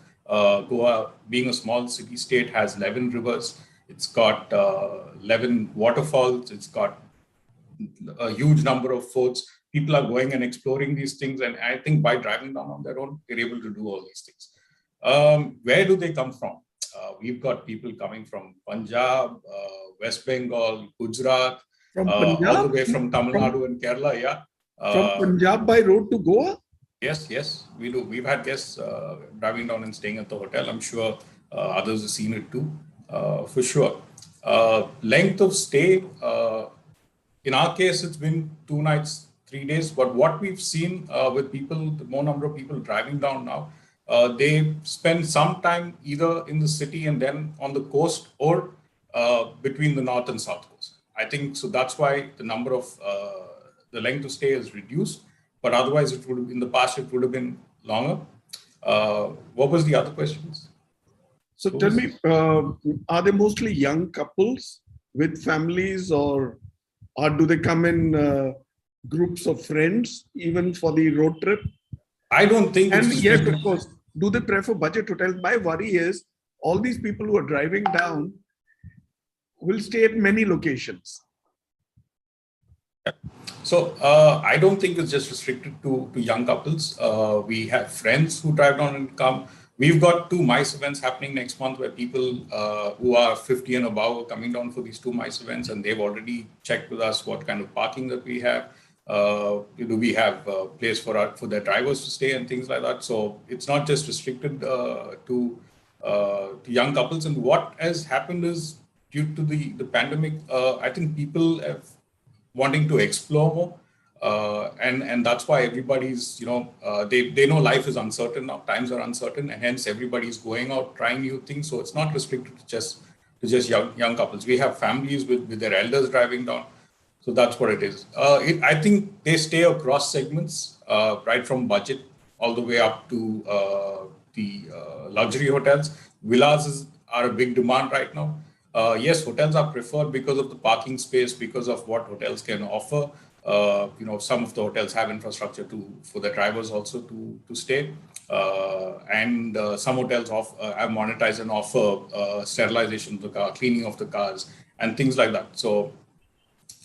Goa, being a small city state, has 11 rivers. It's got 11 waterfalls. It's got a huge number of forts. People are going and exploring these things. And I think by driving down on their own, they're able to do all these things. Where do they come from? We've got people coming from Punjab, West Bengal, Gujarat, all the way from Tamil Nadu and Kerala. Yeah. From Punjab by road to Goa? Yes, we do. We've had guests driving down and staying at the hotel. I'm sure others have seen it too, for sure. Length of stay, in our case, it's been 2 nights, 3 days. But what we've seen with people, the more number of people driving down now, they spend some time either in the city and then on the coast, or between the north and south coast. I think so. That's why the number of the length of stay is reduced. But otherwise, it would in the past it would have been longer. What was the other questions? So tell me, are they mostly young couples with families, or do they come in groups of friends even for the road trip? I don't think. And yes, of course, do they prefer budget hotels? My worry is all these people who are driving down will stay at many locations. So I don't think it's just restricted to young couples. We have friends who drive down and come. We've got 2 MICE events happening next month where people who are 50 and above are coming down for these 2 MICE events, and they've already checked with us what kind of parking that we have. Do we have a place for their drivers to stay and things like that? So it's not just restricted to young couples. And what has happened is, due to the pandemic, I think people have wanting to explore more, and that's why everybody's, they know life is uncertain now, times are uncertain, and hence everybody's going out trying new things. So it's not restricted to just young couples. We have families with their elders driving down. So that's what it is. I think they stay across segments, right from budget all the way up to the luxury hotels. Villas are a big demand right now. Yes, hotels are preferred because of the parking space, because of what hotels can offer. Some of the hotels have infrastructure for the drivers also to stay. And some hotels have monetized and offer sterilization of the car, cleaning of the cars, and things like that. So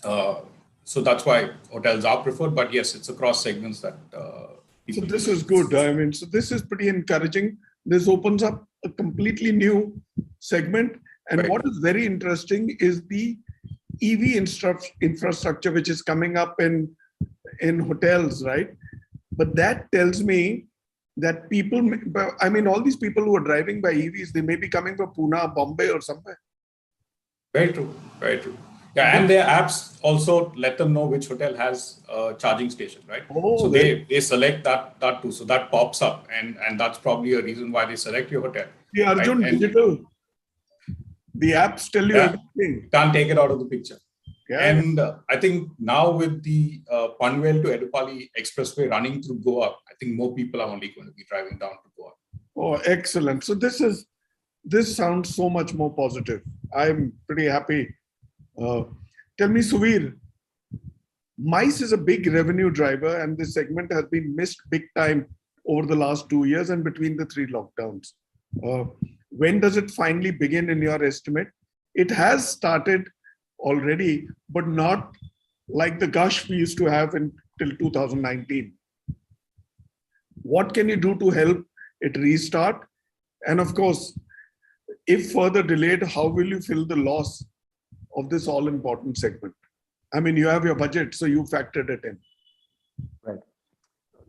that's why hotels are preferred. But yes, it's across segments that So this is good. I mean, so this is pretty encouraging this opens up a completely new segment. And Right. what is very interesting is the EV infrastructure, which is coming up in hotels, right? But that tells me that people, I mean, all these people who are driving by EVs, they may be coming from Pune, Bombay or somewhere. Very true. Very true. Yeah, and their apps also let them know which hotel has a charging station, right? Oh, so they select that too. So that pops up, and that's probably a reason why they select your hotel. The Arjun right? And Digital, the apps tell you everything. Can't take it out of the picture. Yeah. And I think now with the Panvel to Edupalli expressway running through Goa, I think more people are only going to be driving down to Goa. Oh, excellent. So this sounds so much more positive. I'm pretty happy. Tell me, Suvir, MICE is a big revenue driver, and this segment has been missed big time over the last 2 years and between the 3 lockdowns. When does it finally begin in your estimate? It has started already, but not like the gush we used to have till 2019. What can you do to help it restart? And of course, if further delayed, how will you fill the loss of this all-important segment? I mean, you have your budget, so you factored it in. Right.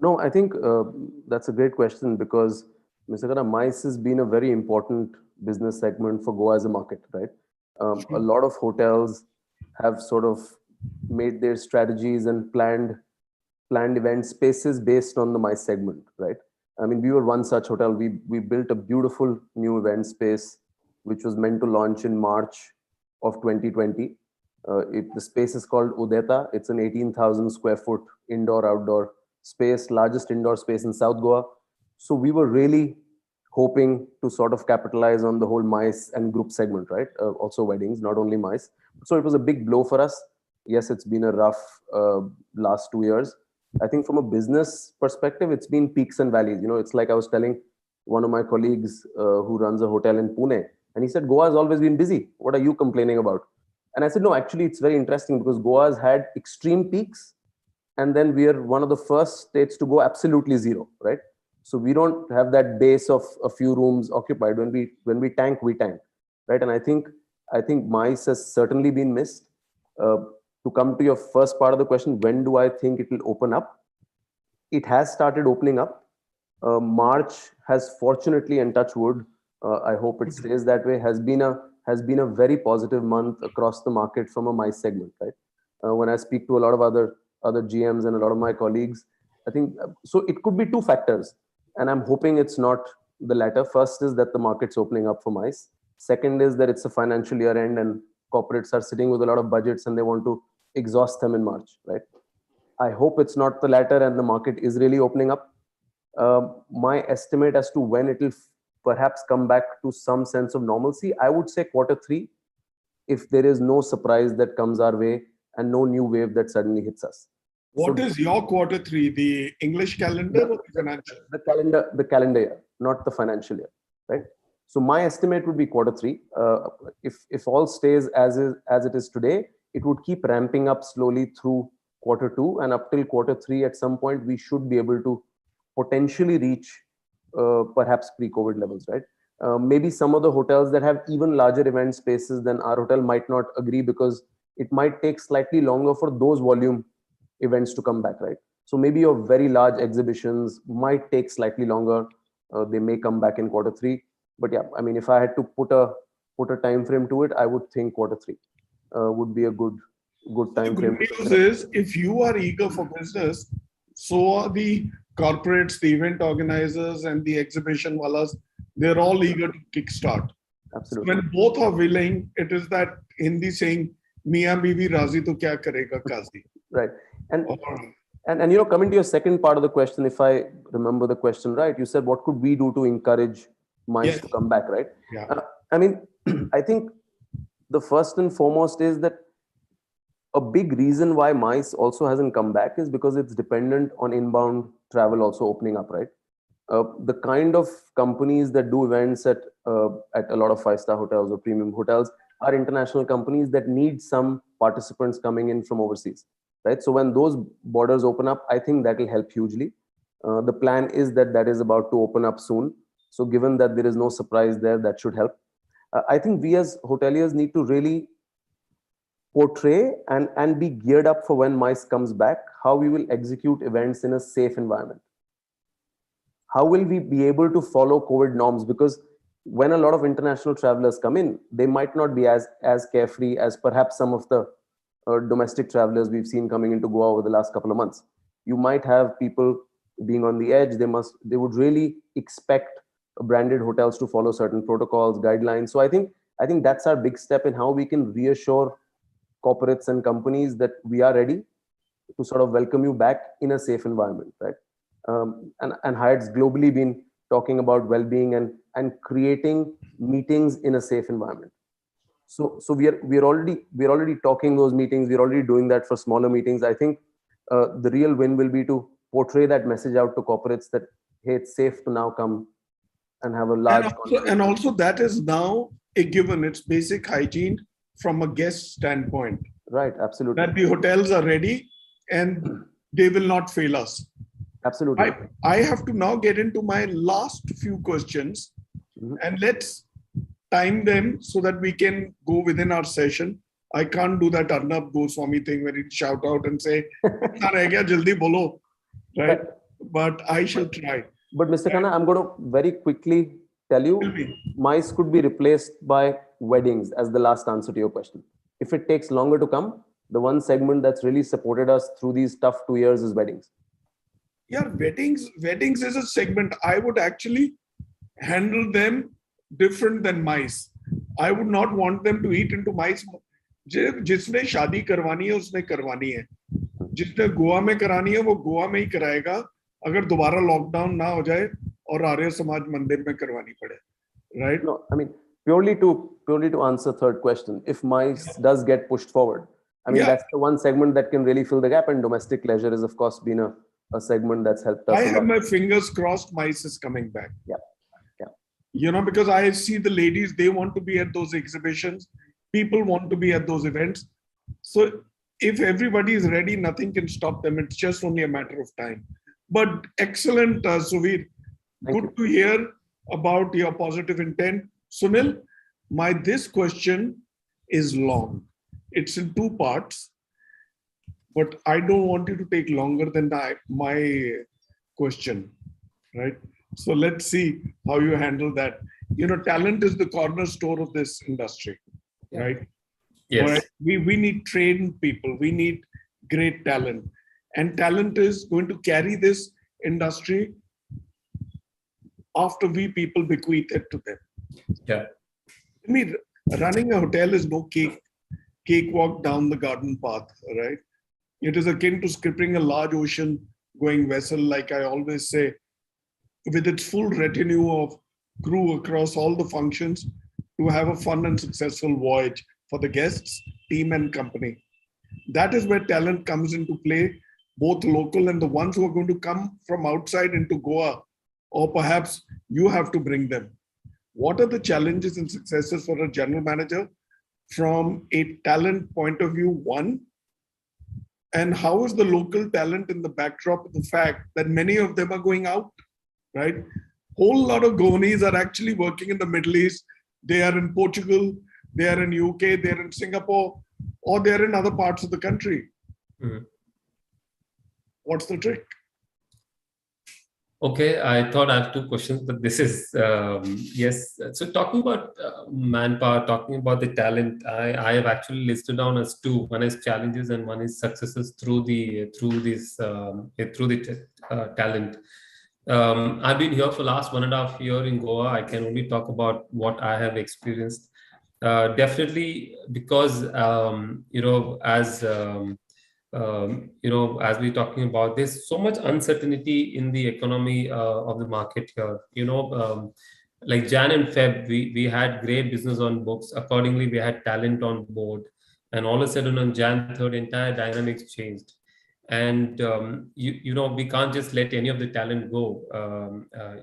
No, I think that's a great question because, Mr. Khanna, MICE has been a very important business segment for Goa as a market, right? A lot of hotels have sort of made their strategies and planned event spaces based on the MICE segment, right? I mean, we were one such hotel. We built a beautiful new event space, which was meant to launch in March of 2020. The space is called Udeta. It's an 18,000 square foot indoor-outdoor space, largest indoor space in South Goa. So we were really hoping to sort of capitalize on the whole MICE and group segment, right? Also weddings, not only MICE. So it was a big blow for us. Yes, it's been a rough last 2 years. I think from a business perspective, it's been peaks and valleys. You know, it's like I was telling one of my colleagues who runs a hotel in Pune, and he said, Goa has always been busy. What are you complaining about? And I said, no, actually, it's very interesting because Goa has had extreme peaks. And then we are one of the first states to go absolutely zero, right? So we don't have that base of a few rooms occupied. When we tank, right? And I think MICE has certainly been missed. To come to your first part of the question, when do I think it will open up? It has started opening up. March has fortunately, and touch wood, I hope it stays that way, has been a very positive month across the market from a MICE segment, right? When I speak to a lot of other GMs and a lot of my colleagues, I think, so it could be 2 factors. And I'm hoping it's not the latter. First is that the market's opening up for MICE. Second is that it's a financial year end and corporates are sitting with a lot of budgets and they want to exhaust them in March, right? I hope it's not the latter and the market is really opening up. My estimate as to when it will perhaps come back to some sense of normalcy, I would say Q3, if there is no surprise that comes our way and no new wave that suddenly hits us. What is your Q3? The English calendar or the financial? The calendar year, not the financial year, right? So my estimate would be Q3. If all stays as it is today, it would keep ramping up slowly through Q2, and up till Q3 at some point we should be able to potentially reach perhaps pre-COVID levels, right? Maybe some of the hotels that have even larger event spaces than our hotel might not agree because it might take slightly longer for those volume events to come back, right? So maybe your very large exhibitions might take slightly longer. They may come back in Q3. But yeah, I mean, if I had to put a time frame to it, I would think Q3 would be a good time frame. The good news is, if you are eager for business, so are the corporates, the event organizers, and the exhibition wallas. They're all eager to kickstart. Absolutely. So when both are willing, it is that Hindi saying, "Miyan biwi razi to kya karega kazi." Right. And you know, coming to your second part of the question, if I remember the question right, you said, what could we do to encourage MICE to come back, right? Yeah. I mean, I think the first and foremost is that a big reason why MICE also hasn't come back is because it's dependent on inbound travel also opening up, right? The kind of companies that do events at a lot of 5-star hotels or premium hotels are international companies that need some participants coming in from overseas, right? So when those borders open up, I think that will help hugely. The plan is that is about to open up soon. So given that there is no surprise there, that should help. I think we as hoteliers need to really portray and be geared up for when MICE comes back, how we will execute events in a safe environment. How will we be able to follow COVID norms? Because when a lot of international travelers come in, they might not be as carefree as perhaps some of the domestic travelers we've seen coming into Goa over the last couple of months. You might have people being on the edge. They would really expect branded hotels to follow certain protocols, guidelines. So I think that's our big step in how we can reassure corporates and companies that we are ready to sort of welcome you back in a safe environment, right? And Hyatt's globally been talking about well-being and creating meetings in a safe environment. So we're already talking those meetings. We're already doing that for smaller meetings. I think the real win will be to portray that message out to corporates that, hey, it's safe to now come and have a large and also that is now a given. It's basic hygiene from a guest standpoint. Right, absolutely. That the hotels are ready and they will not fail us. Absolutely. I have to now get into my last few questions, and let's time them so that we can go within our session. I can't do that Arnab Goswami thing where you shout out and say, jaldi bolo, right? But I shall try. But Mr. Khanna, I'm going to very quickly tell you, MICE could be replaced by weddings as the last answer to your question. If it takes longer to come, the one segment that's really supported us through these tough 2 years is weddings. Yeah, weddings is a segment. I would actually handle them different than MICE. I would not want them to eat into MICE. जिसने शादी करवानी है उसने करवानी है. जिसने गोवा में करानी है वो गोवा में ही कराएगा. अगर दोबारा लॉकडाउन ना हो जाए और आर्य समाज मंदिर में करवानी पड़े, right? No, I mean purely to answer third question. If MICE does get pushed forward, I mean that's the one segment that can really fill the gap, and domestic leisure has of course been a segment that's helped us. I have my fingers crossed MICE is coming back. Yeah. You know, because I see the ladies, they want to be at those exhibitions. People want to be at those events. So if everybody is ready, nothing can stop them. It's just only a matter of time. But excellent, Suvir. Good to hear about your positive intent. Sunil, this question is long. It's in 2 parts, but I don't want you to take longer than my question, right? So let's see how you handle that. You know, talent is the cornerstone of this industry, right? Yes. Right? We need trained people. We need great talent. And talent is going to carry this industry after we people bequeath it to them. Yeah. I mean, running a hotel is no cakewalk down the garden path, right? It is akin to skipping a large ocean-going vessel, like I always say, with its full retinue of crew across all the functions to have a fun and successful voyage for the guests, team, and company. That is where talent comes into play, both local and the ones who are going to come from outside into Goa, or perhaps you have to bring them. What are the challenges and successes for a general manager from a talent point of view, one? And how is the local talent in the backdrop of the fact that many of them are going out, right? Whole lot of Goanis are actually working in the Middle East. They are in Portugal, they are in UK, they're in Singapore, or they're in other parts of the country. What's the trick? Okay, I thought I have 2 questions, but this is, yes. So talking about manpower, talking about the talent, I have actually listed down as 2. One is challenges and one is successes through the talent. I've been here for the last 1.5 years in Goa. I can only talk about what I have experienced. Definitely because, as we're talking about, there's so much uncertainty in the economy of the market here. Like Jan and Feb, we had great business on books. Accordingly, we had talent on board. And all of a sudden on Jan 3rd, entire dynamics changed. And, we can't just let any of the talent go.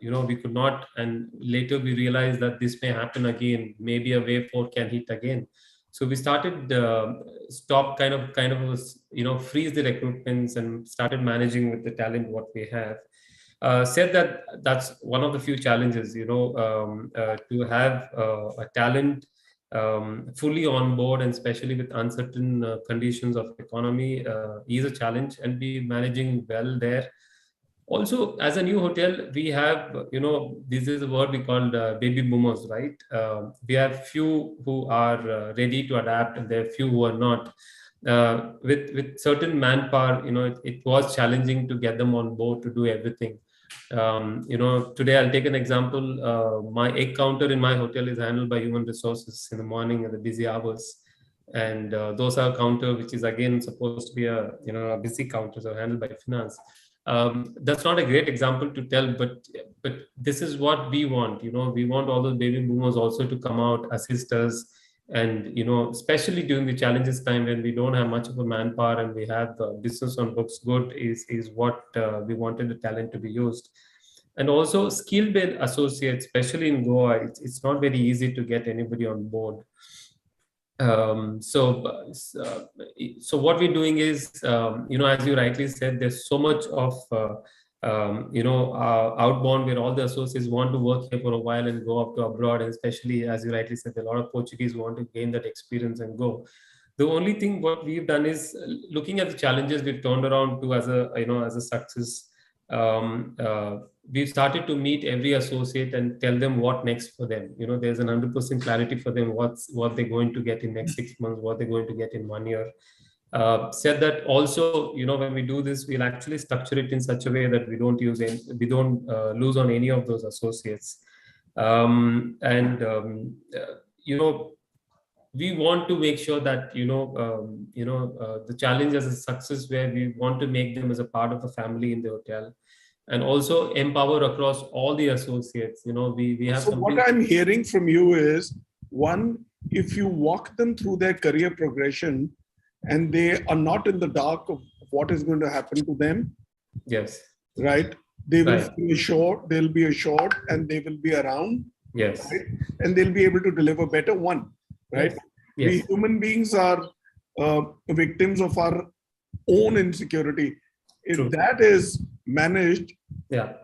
We could not. And later we realized that this may happen again. Maybe a wave 4 can hit again. So we started stop kind of freeze the recruitments and started managing with the talent what we have. said that that's one of the few challenges, to have a talent fully on board, and especially with uncertain conditions of economy, is a challenge, and be managing well there. Also, as a new hotel, we have, this is a word we called baby boomers, right? We have few who are ready to adapt, and there are few who are not. With certain manpower, it was challenging to get them on board to do everything. Today I'll take an example. My egg counter in my hotel is handled by human resources in the morning at the busy hours, and those are counter which is again supposed to be a busy counters are handled by finance. That's not a great example to tell, but this is what we want. We want all those baby boomers also to come out, assist us, and especially during the challenges time when we don't have much of a manpower and we have business on books good, is what we wanted the talent to be used. And also skill-based associates, especially in Goa, it's not very easy to get anybody on board. So what we're doing is, as you rightly said, there's so much of outbound where all the associates want to work here for a while and go up to abroad, and especially, as you rightly said, a lot of Portuguese want to gain that experience and go. The only thing what we've done is looking at the challenges we've turned around to as a success. We've started to meet every associate and tell them what next for them. There's an 100% clarity for them what they're going to get in next 6 months, what they're going to get in 1 year. Said that also, when we do this, we'll actually structure it in such a way that we don't lose on any of those associates. We want to make sure that the challenge as a success, where we want to make them as a part of the family in the hotel, and also empower across all the associates. We have. So what I'm hearing from you is, one, if you walk them through their career progression and they are not in the dark of what is going to happen to them, yes, right, they will be assured, they'll be assured, and they will be around, yes, right? And they'll be able to deliver better. One, right? Yes. We human beings are victims of our own insecurity. If True. that is managed, yeah,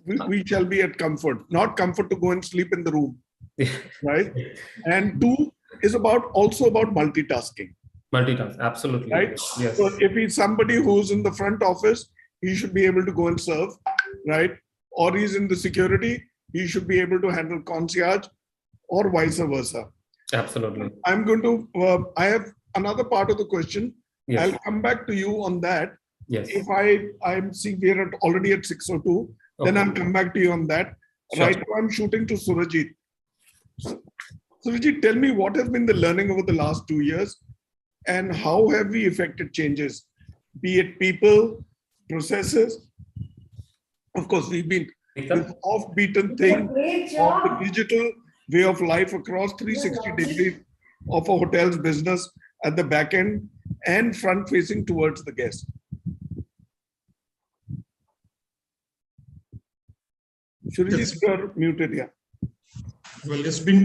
we shall be at comfort. Not comfort to go and sleep in the room, right? And two is also about multitasking. Multitask, absolutely. Right? Yes. So if he's somebody who's in the front office, he should be able to go and serve, right? Or he's in the security, he should be able to handle concierge, or vice versa. Absolutely. I'm going to, I have another part of the question. Yes. I'll come back to you on that. Yes. If I'm seeing we're already at 6:02, then I'll come back to you on that. Sure. Right now I'm shooting to Surajit. Surajit, tell me what has been the learning over the last 2 years, and how have we effected changes, be it people, processes. Of course, we've been this off-beaten thing of the digital way of life across 360 degrees of a hotel's business at the back end and front-facing towards the guest. Surajit, you're muted, yeah. Well, it's been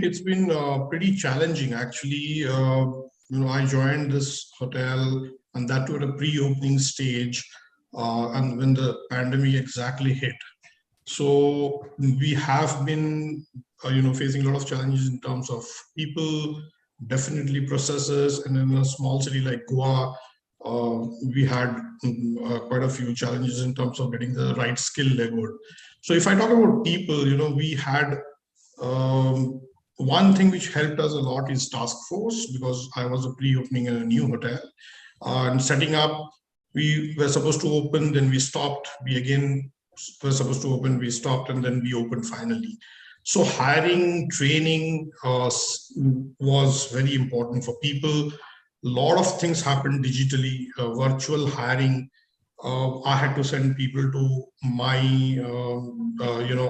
pretty challenging, actually. I joined this hotel, and that to at a pre-opening stage, and when the pandemic exactly hit. So we have been, facing a lot of challenges in terms of people, definitely processes, and in a small city like Goa, we had quite a few challenges in terms of getting the right skill level. So if I talk about people, we had one thing which helped us a lot is task force, because I was a pre-opening in a new hotel and setting up. We were supposed to open, then we stopped. We again were supposed to open, we stopped, and then we opened finally. So hiring, training was very important for people. A lot of things happened digitally, virtual hiring. I had to send people to my,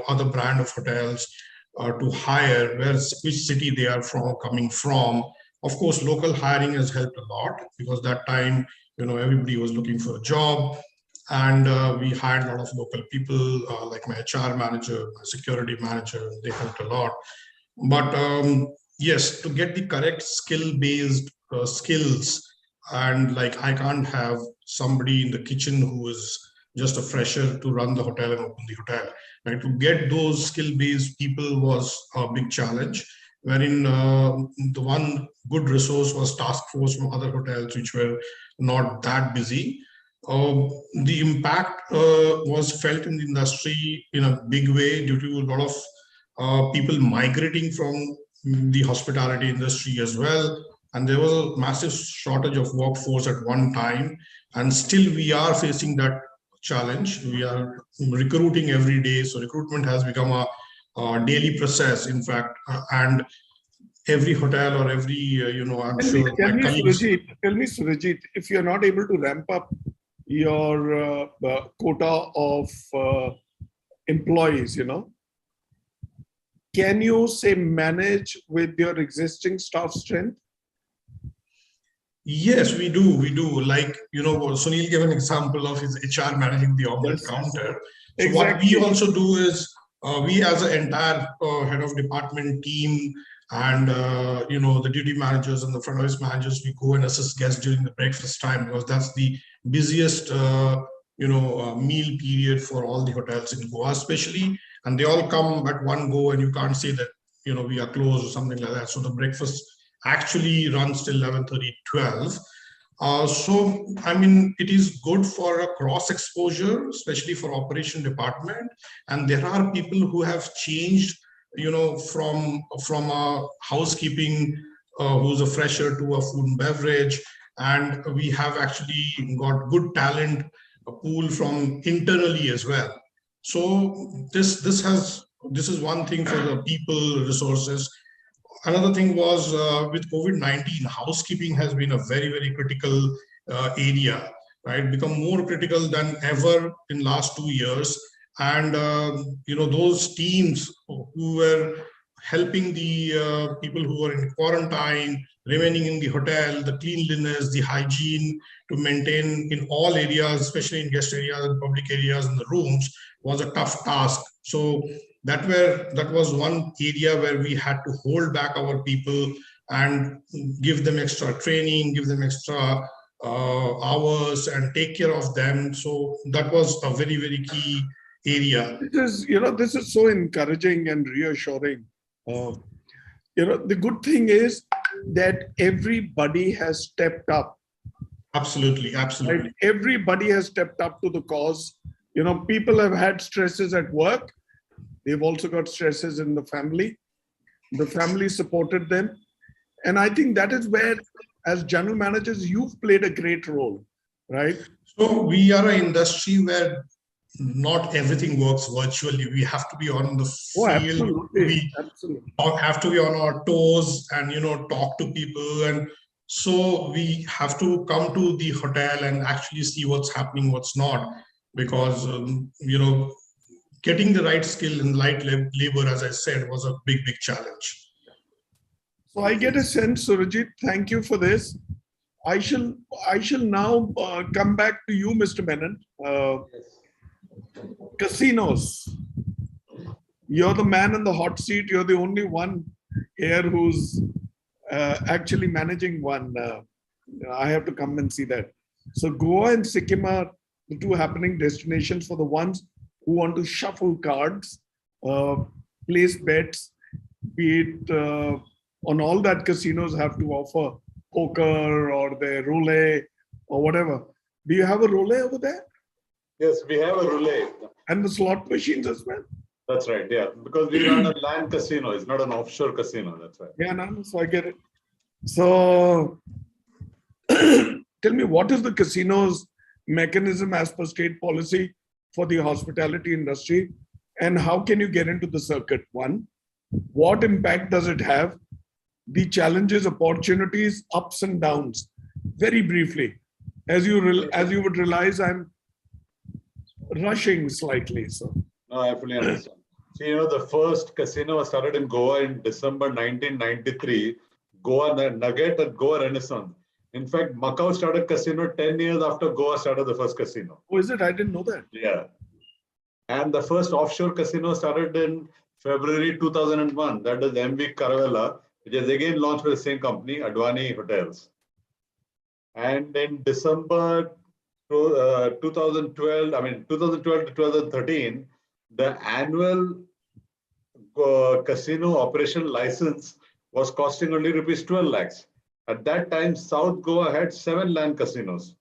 other brand of hotels to hire which city they are coming from. Of course, local hiring has helped a lot, because that time, everybody was looking for a job, and we hired a lot of local people, like my HR manager, my security manager. They helped a lot. But yes, to get the correct skill-based skills, and like I can't have somebody in the kitchen who is just a fresher to run the hotel and open the hotel. Right? To get those skill-based people was a big challenge, wherein the one good resource was task force from other hotels which were not that busy. The impact was felt in the industry in a big way due to a lot of people migrating from the hospitality industry as well. And there was a massive shortage of workforce at one time. And still we are facing that challenge. We are recruiting every day. So recruitment has become a daily process, in fact, and every hotel or every, I'm sure my colleagues. Tell me, Surajit, if you're not able to ramp up your quota of employees, can you say manage with your existing staff strength? Yes, we do. We do. Like, Sunil gave an example of his HR managing the omelette counter. So Exactly. what we also do is we as an entire head of department team and, the duty managers and the front office managers, we go and assist guests during the breakfast time because that's the busiest, meal period for all the hotels in Goa, especially. And they all come at one go and you can't say that, we are closed or something like that. So the breakfast actually runs till 11:30, 12. So, it is good for a cross exposure, especially for operation department. And there are people who have changed, from a housekeeping, who's a fresher to a food and beverage. And we have actually got good talent pool from internally as well. So this is one thing for the people resources. Another thing was with COVID-19, housekeeping has been a very, very critical area, right? Become more critical than ever in last 2 years. And, those teams who were helping the people who were in quarantine, remaining in the hotel, the cleanliness, the hygiene to maintain in all areas, especially in guest areas and public areas in the rooms, was a tough task. So that was one area where we had to hold back our people and give them extra training, give them extra hours and take care of them. So that was a very, very key area. This is so encouraging and reassuring. The good thing is that everybody has stepped up. Absolutely, absolutely. Right? Everybody has stepped up to the cause. People have had stresses at work. They've also got stresses in the family. The family supported them. And I think that is where, as general managers, you've played a great role, right? So we are an industry where not everything works virtually. We have to be on the field. Absolutely. We have to be on our toes and, talk to people. And so we have to come to the hotel and actually see what's happening, what's not, because, getting the right skill in light labor, as I said, was a big, big challenge. So I get a sense, Surajit, thank you for this. I shall now come back to you, Mr. Menon. Casinos. You're the man in the hot seat. You're the only one here who's actually managing one. I have to come and see that. So Goa and Sikkim are the two happening destinations for the ones who want to shuffle cards, place bets, be it on all that casinos have to offer, poker or their roulette or whatever. Do you have a roulette over there? Yes, we have a roulette. And the slot machines as well? That's right, yeah. Because we run a land casino. It's not an offshore casino, that's right. Yeah, no, so I get it. So tell me, what is the casino's mechanism as per state policy for the hospitality industry? And how can you get into the circuit? One, what impact does it have? The challenges, opportunities, ups and downs. Very briefly, as you would realize, I'm rushing slightly. So no, I fully understand. See, the first casino was started in Goa in December 1993, Goa Nugget and Goa Renaissance. In fact, Macau started casino 10 years after Goa started the first casino. Oh, is it? I didn't know that. Yeah. And the first offshore casino started in February 2001. That is MV Caravella, which is again launched by the same company, Advani Hotels. And in December 2012, I mean 2012 to 2013, the annual casino operation license was costing only rupees 12 lakhs. At that time, South Goa had 7 land casinos.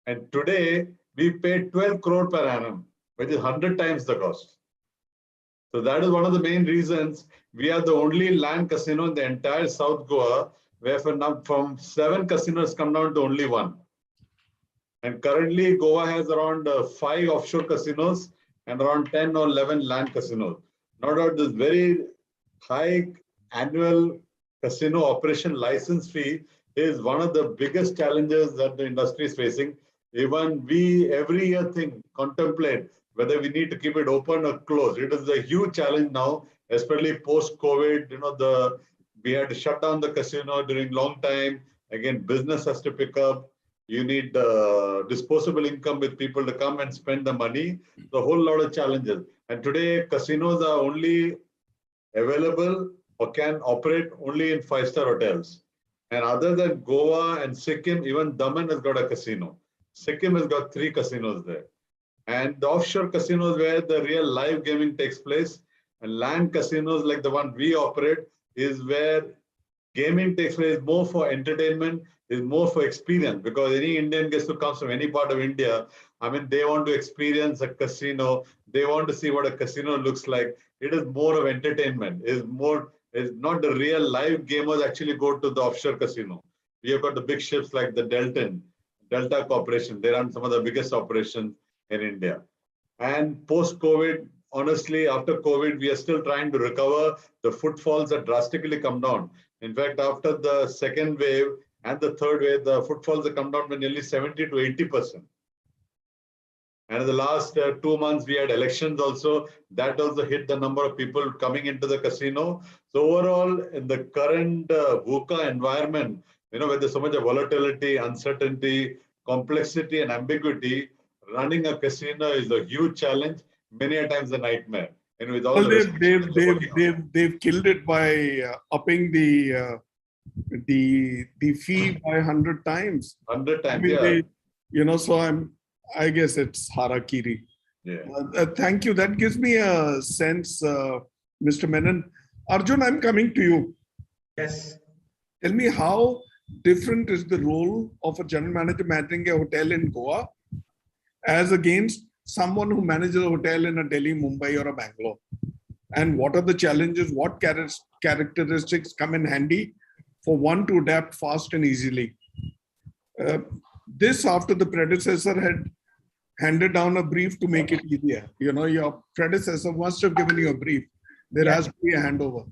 And today, we pay 12 crore per annum, which is 100 times the cost. So that is one of the main reasons we are the only land casino in the entire South Goa, where from 7 casinos come down to only 1. And currently, Goa has around 5 offshore casinos and around 10 or 11 land casinos. No doubt, this very high annual casino operation license fee is one of the biggest challenges that the industry is facing. Even we every year contemplate whether we need to keep it open or closed. It is a huge challenge now, especially post-COVID. We had to shut down the casino during long time. Again, business has to pick up. You need disposable income with people to come and spend the money. So a whole lot of challenges. And today, casinos are only available or can operate only in 5-star hotels. And other than Goa and Sikkim, even Daman has got a casino. Sikkim has got 3 casinos there. And the offshore casinos where the real live gaming takes place, and land casinos like the one we operate is where gaming takes place more for entertainment, is more for experience, because any Indian guest who comes from any part of India, I mean, they want to experience a casino. They want to see what a casino looks like. It is more of entertainment. It's not the real live gamers actually go to the offshore casino. We have got the big ships like the Delta Corporation. They run some of the biggest operations in India. And post-COVID, honestly, after COVID, we are still trying to recover. The footfalls have drastically come down. In fact, after the second wave and the third wave, the footfalls have come down by nearly 70 to 80%. And in the last 2 months, we had elections also. That also hit the number of people coming into the casino. So overall, in the current VUCA environment, where there's so much of volatility, uncertainty, complexity, and ambiguity, running a casino is a huge challenge, many a times a nightmare. And with all they've killed it by upping the fee by 100 times. 100 times, yeah. So I guess it's harakiri. Yeah. Thank you. That gives me a sense, Mr. Menon. Arjun, I'm coming to you. Yes. Tell me, how different is the role of a general manager managing a hotel in Goa as against someone who manages a hotel in a Delhi, Mumbai, or a Bangalore? And what are the challenges? What characteristics come in handy for one to adapt fast and easily? This after the predecessor had handed down a brief to make it easier. Your predecessor must have given you a brief. There has to be a handover.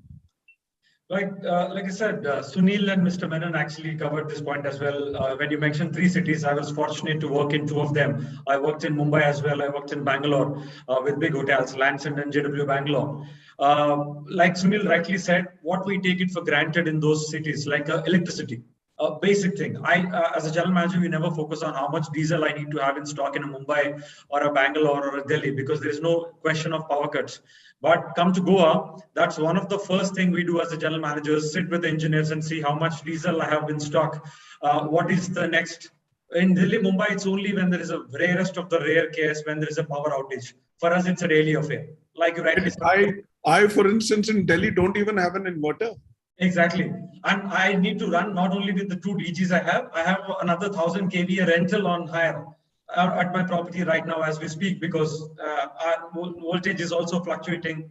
Like I said, Sunil and Mr. Menon actually covered this point as well. When you mentioned 3 cities, I was fortunate to work in 2 of them. I worked in Mumbai as well. I worked in Bangalore with big hotels, Lansing and JW Bangalore. Like Sunil rightly said, what we take it for granted in those cities, like electricity. A basic thing. As a general manager, we never focus on how much diesel I need to have in stock in a Mumbai or a Bangalore or a Delhi, because there is no question of power cuts. But come to Goa, that's one of the first thing we do as a general managers, sit with the engineers and see how much diesel I have in stock. What is the next? In Delhi, Mumbai, it's only when there is a rarest of the rare case when there is a power outage. For us, it's a daily affair. Like you rightly said. I, for instance, in Delhi, don't even have an inverter. Exactly. And I need to run not only with the 2 DGs I have another 1000 kVA rental on hire at my property right now as we speak, because our voltage is also fluctuating.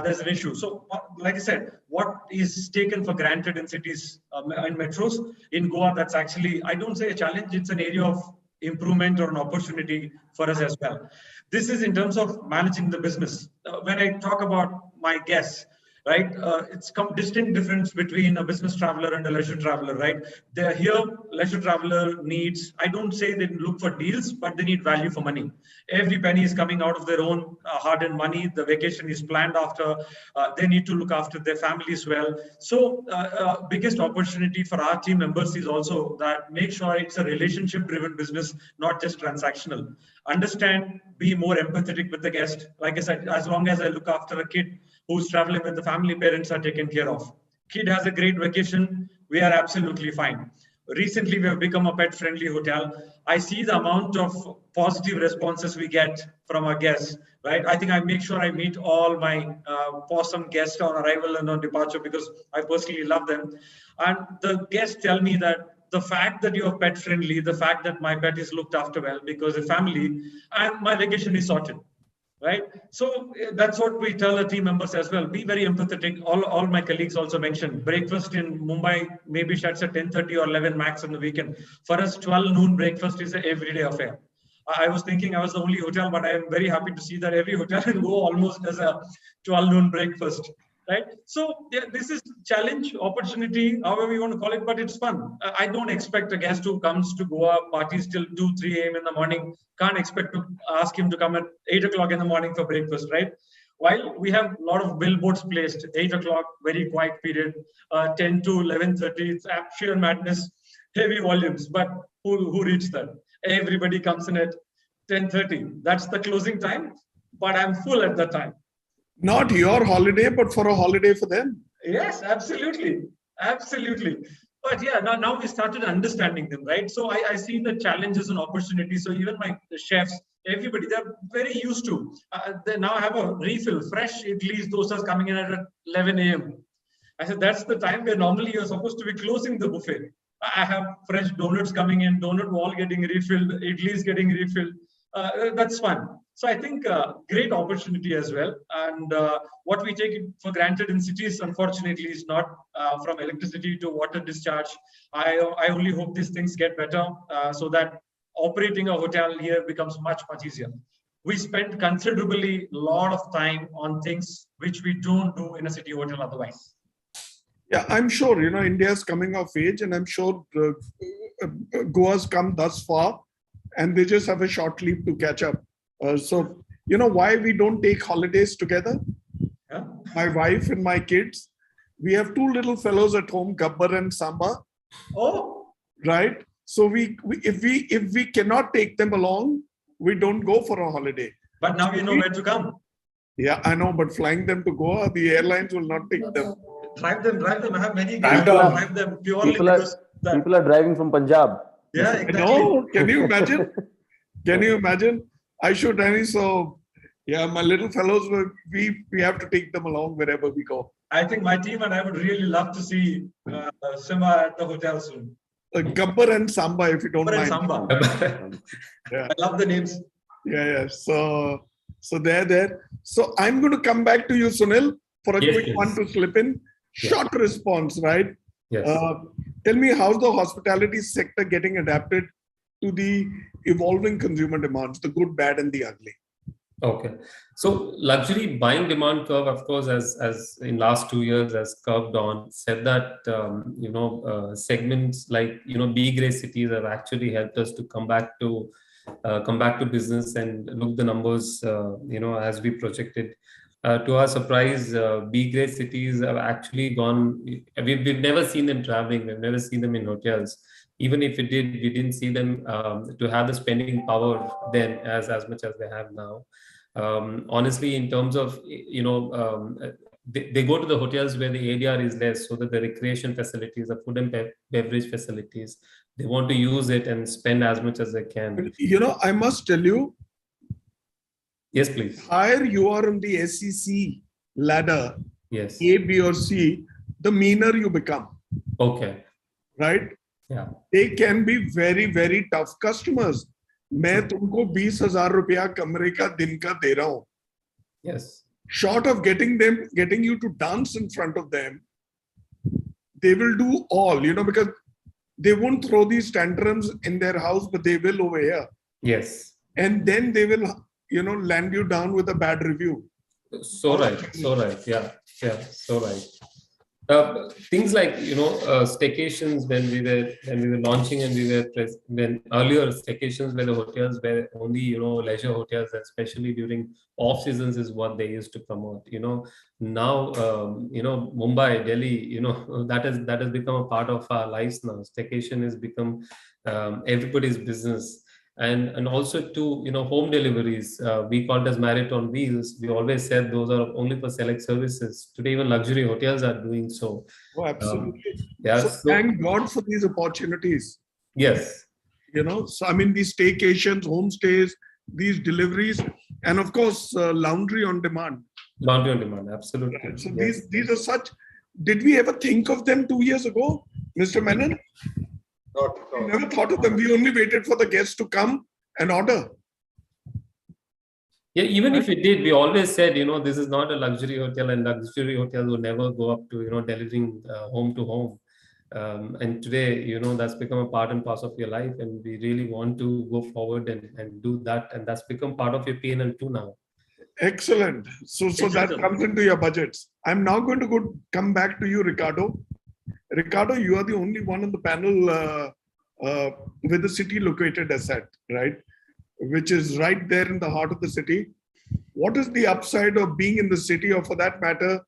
There's an issue. So like I said, what is taken for granted in cities, in metros, in Goa, that's actually, I don't say a challenge, it's an area of improvement or an opportunity for us as well. This is in terms of managing the business. When I talk about my guests, right? It's distinct difference between a business traveler and a leisure traveler, right? They're here, leisure traveler needs, I don't say they look for deals, but they need value for money. Every penny is coming out of their own hard-earned money. The vacation is planned after. They need to look after their families well. So biggest opportunity for our team members is also that make sure it's a relationship-driven business, not just transactional. Understand, be more empathetic with the guest. Like I said, as long as I look after a kid who's traveling with the family, parents are taken care of. Kid has a great vacation, we are absolutely fine. Recently, we have become a pet-friendly hotel. I see the amount of positive responses we get from our guests, right? I think I make sure I meet all my awesome guests on arrival and on departure because I personally love them. And the guests tell me that the fact that you are pet-friendly, the fact that my pet is looked after well because the family and my vacation is sorted. Right. So that's what we tell the team members as well. Be very empathetic. All my colleagues also mentioned breakfast in Mumbai maybe shuts at 10:30 or 11 max on the weekend. For us, 12 noon breakfast is an everyday affair. I was thinking I was the only hotel, but I am very happy to see that every hotel in Goa almost does a 12 noon breakfast. Right. So yeah, this is challenge, opportunity, however you want to call it, but it's fun. I don't expect a guest who comes to Goa parties till 2, 3 a.m. in the morning. Can't expect to ask him to come at 8 o'clock in the morning for breakfast, right? While we have a lot of billboards placed, 8 o'clock, very quiet period, 10 to 11:30, it's sheer madness, heavy volumes, but who reads that? Everybody comes in at 10:30. That's the closing time, but I'm full at that time. Not your holiday, but for a holiday for them. Yes, absolutely. Absolutely. But yeah, now we started understanding them, right? So I see the challenges and opportunities. So even the chefs, everybody, they're very used to. They now have a refill, fresh idlis, dosas coming in at 11 a.m. I said, that's the time where normally you're supposed to be closing the buffet. I have fresh donuts coming in, donut wall getting refilled, idlis getting refilled. That's fun. So I think great opportunity as well. And what we take for granted in cities, unfortunately, is not from electricity to water discharge. I only hope these things get better so that operating a hotel here becomes much, much easier. We spend considerably lot of time on things which we don't do in a city hotel otherwise. Yeah, I'm sure, India is coming of age, and I'm sure Goa's come thus far, and they just have a short leap to catch up. So, why we don't take holidays together? Yeah. My wife and my kids, we have two little fellows at home, Gabbar and Samba. Oh. Right? So if we cannot take them along, we don't go for a holiday. But now you know where to come. Yeah, I know, but flying them to Goa, the airlines will not take them. Drive them. I have many guys drive them purely because people are driving from Punjab. Yeah, exactly. No, can you imagine? Can you imagine? I should any so yeah, my little fellows we have to take them along wherever we go. I think my team and I would really love to see Sima at the hotel soon. Gabbar and Samba, if you don't mind. Samba. Yeah. I love the names. Yeah. So they're there. So I'm going to come back to you, Sunil, for a quick one to slip in. Short response, right? Yes. Tell me, how's the hospitality sector getting adapted to the evolving consumer demands, the good, bad, and the ugly? Okay. So luxury buying demand curve, of course, as in last 2 years has curved on, said that, segments like, B grade cities have actually helped us to come back to business and look the numbers, as we projected. To our surprise, B grade cities have actually gone, we've never seen them traveling. We've never seen them in hotels. Even if we didn't see them to have the spending power then as much as they have now. Honestly, in terms of, they go to the hotels where the ADR is less, so that the recreation facilities, the food and beverage facilities, they want to use it and spend as much as they can. I must tell you. Yes, please. Higher you are on the SEC ladder, yes, A, B, or C, the meaner you become. Okay. Right? Yeah. They can be very, very tough customers. मैं तुमको 20,000 रुपया कमरे का दिन का दे रहा हूं. Yes. Short of getting you to dance in front of them, they will do all, because they won't throw these tantrums in their house, but they will over here. Yes. And then they will, land you down with a bad review. So right. Yeah. So right. Things like staycations when we were launching, and when earlier staycations where the hotels were only leisure hotels, especially during off seasons, is what they used to promote. Now Mumbai, Delhi, that has become a part of our lives now. Staycation has become everybody's business. and also to home deliveries. We called as Marriott on Wheels. We always said those are only for select services. Today, even luxury hotels are doing so. Oh, absolutely. Yeah, So thank God for these opportunities. Yes. So I mean, these staycations, homestays, these deliveries, and of course, laundry on demand. Laundry on demand, absolutely. Right. So yes. these are such. Did we ever think of them 2 years ago, Mr. Menon? We never thought of them. We only waited for the guests to come and order. Yeah, even if it did, we always said, this is not a luxury hotel, and luxury hotels will never go up to, delivering home to home. And today, that's become a part and parcel of your life, and we really want to go forward and do that, and that's become part of your P&L too now. Excellent. So that comes into your budgets. I'm now going to come back to you, Ricardo. Ricardo, you are the only one on the panel with a city located asset, right? Which is right there in the heart of the city. What is the upside of being in the city, or for that matter,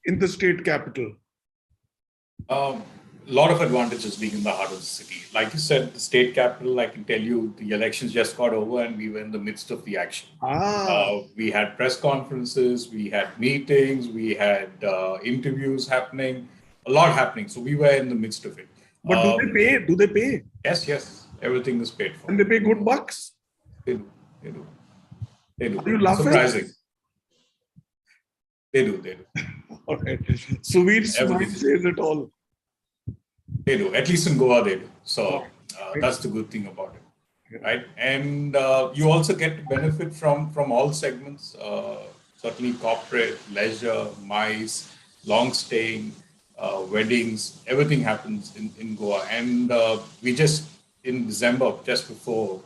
in the state capital? A lot of advantages being in the heart of the city. Like you said, the state capital, I can tell you, the elections just got over and we were in the midst of the action. We had press conferences, we had meetings, we had interviews happening, a lot happening. So we were in the midst of it. But do they pay? Do they pay? Yes. Everything is paid for. And they pay good bucks? They do. Do you love Surprising. it? They do. All right. Suveer's mind says it all. They do. At least in Goa, they do. So that's the good thing about it, right? And you also get to benefit from all segments. Certainly corporate, leisure, MICE, long staying, weddings, everything happens in Goa. And we just, in December, just before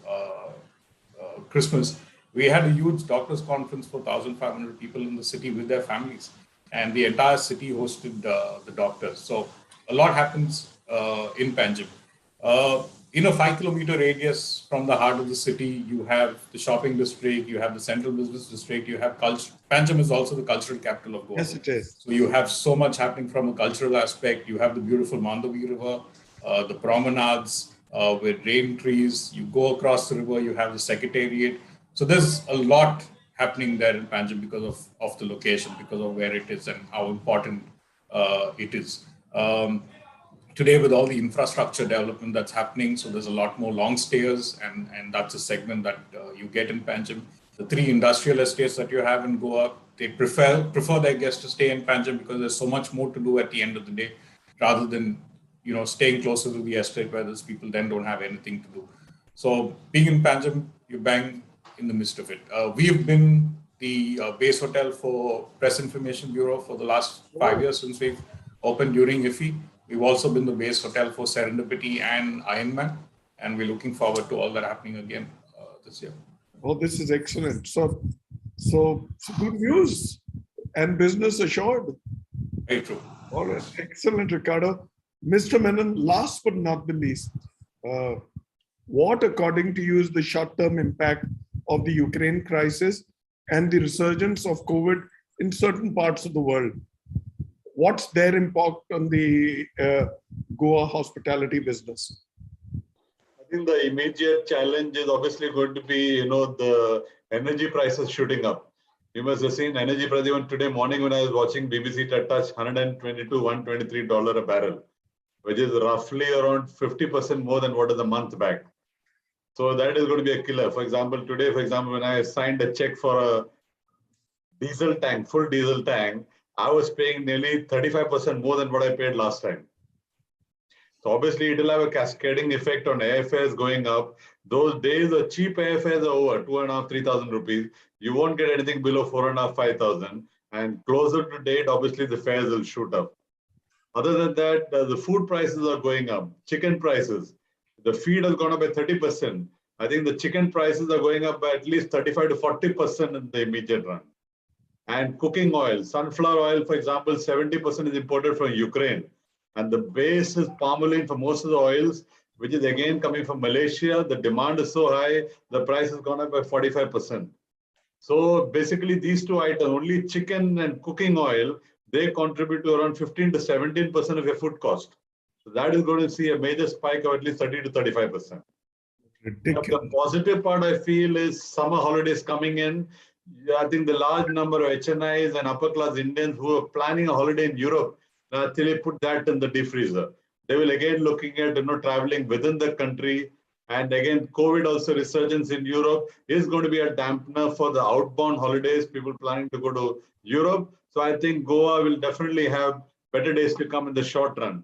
Christmas, we had a huge doctors conference for 1,500 people in the city with their families, and the entire city hosted the doctors. So a lot happens in Panjim. In a 5-kilometer radius from the heart of the city, you have the shopping district, you have the central business district, you have culture. Panjim is also the cultural capital of Goa. Yes, it is. So you have so much happening from a cultural aspect. You have the beautiful Mandavi River, the promenades with rain trees. You go across the river, you have the secretariat. So there's a lot happening there in Panjim because of the location, because of where it is and how important it is. Today, with all the infrastructure development that's happening, so there's a lot more long stayers, and that's a segment that you get in Panjim. The 3 industrial estates that you have in Goa, they prefer their guests to stay in Panjim because there's so much more to do at the end of the day, rather than staying closer to the estate where those people then don't have anything to do. So being in Panjim, you bang in the midst of it. We've been the base hotel for Press Information Bureau for the last 5 years since we've opened during IFI. We've also been the base hotel for Serendipity and Ironman, and we're looking forward to all that happening again this year. Oh, this is excellent. So good news and business assured. Very true. All right. Excellent, Ricardo. Mr. Menon, last but not the least, what, according to you, is the short-term impact of the Ukraine crisis and the resurgence of COVID in certain parts of the world? What's their impact on the Goa hospitality business? I think the immediate challenge is obviously going to be, the energy prices shooting up. You must have seen energy price even today morning when I was watching BBC touch $122, $123 a barrel, which is roughly around 50% more than what is a month back. So that is going to be a killer. For example, today, when I signed a check for a diesel tank, full diesel tank, I was paying nearly 35% more than what I paid last time. So obviously it will have a cascading effect on airfares going up. Those days of cheap airfares are over, 2,500, 3,000 rupees. You won't get anything below 4,500, 5,000. And closer to date, obviously the fares will shoot up. Other than that, the food prices are going up. Chicken prices, the feed has gone up by 30%. I think the chicken prices are going up by at least 35 to 40% in the immediate run. And cooking oil, sunflower oil, for example, 70% is imported from Ukraine. And the base is palm oil for most of the oils, which is again coming from Malaysia. The demand is so high, the price has gone up by 45%. So basically these two items, only chicken and cooking oil, they contribute to around 15 to 17% of your food cost. So that is going to see a major spike of at least 30 to 35%. Ridiculous. The positive part I feel is summer holidays coming in. I think the large number of HNIs and upper class Indians who are planning a holiday in Europe, actually put that in the deep freezer. They will again looking at traveling within the country. And again, COVID also resurgence in Europe is going to be a dampener for the outbound holidays, people planning to go to Europe. So I think Goa will definitely have better days to come in the short run.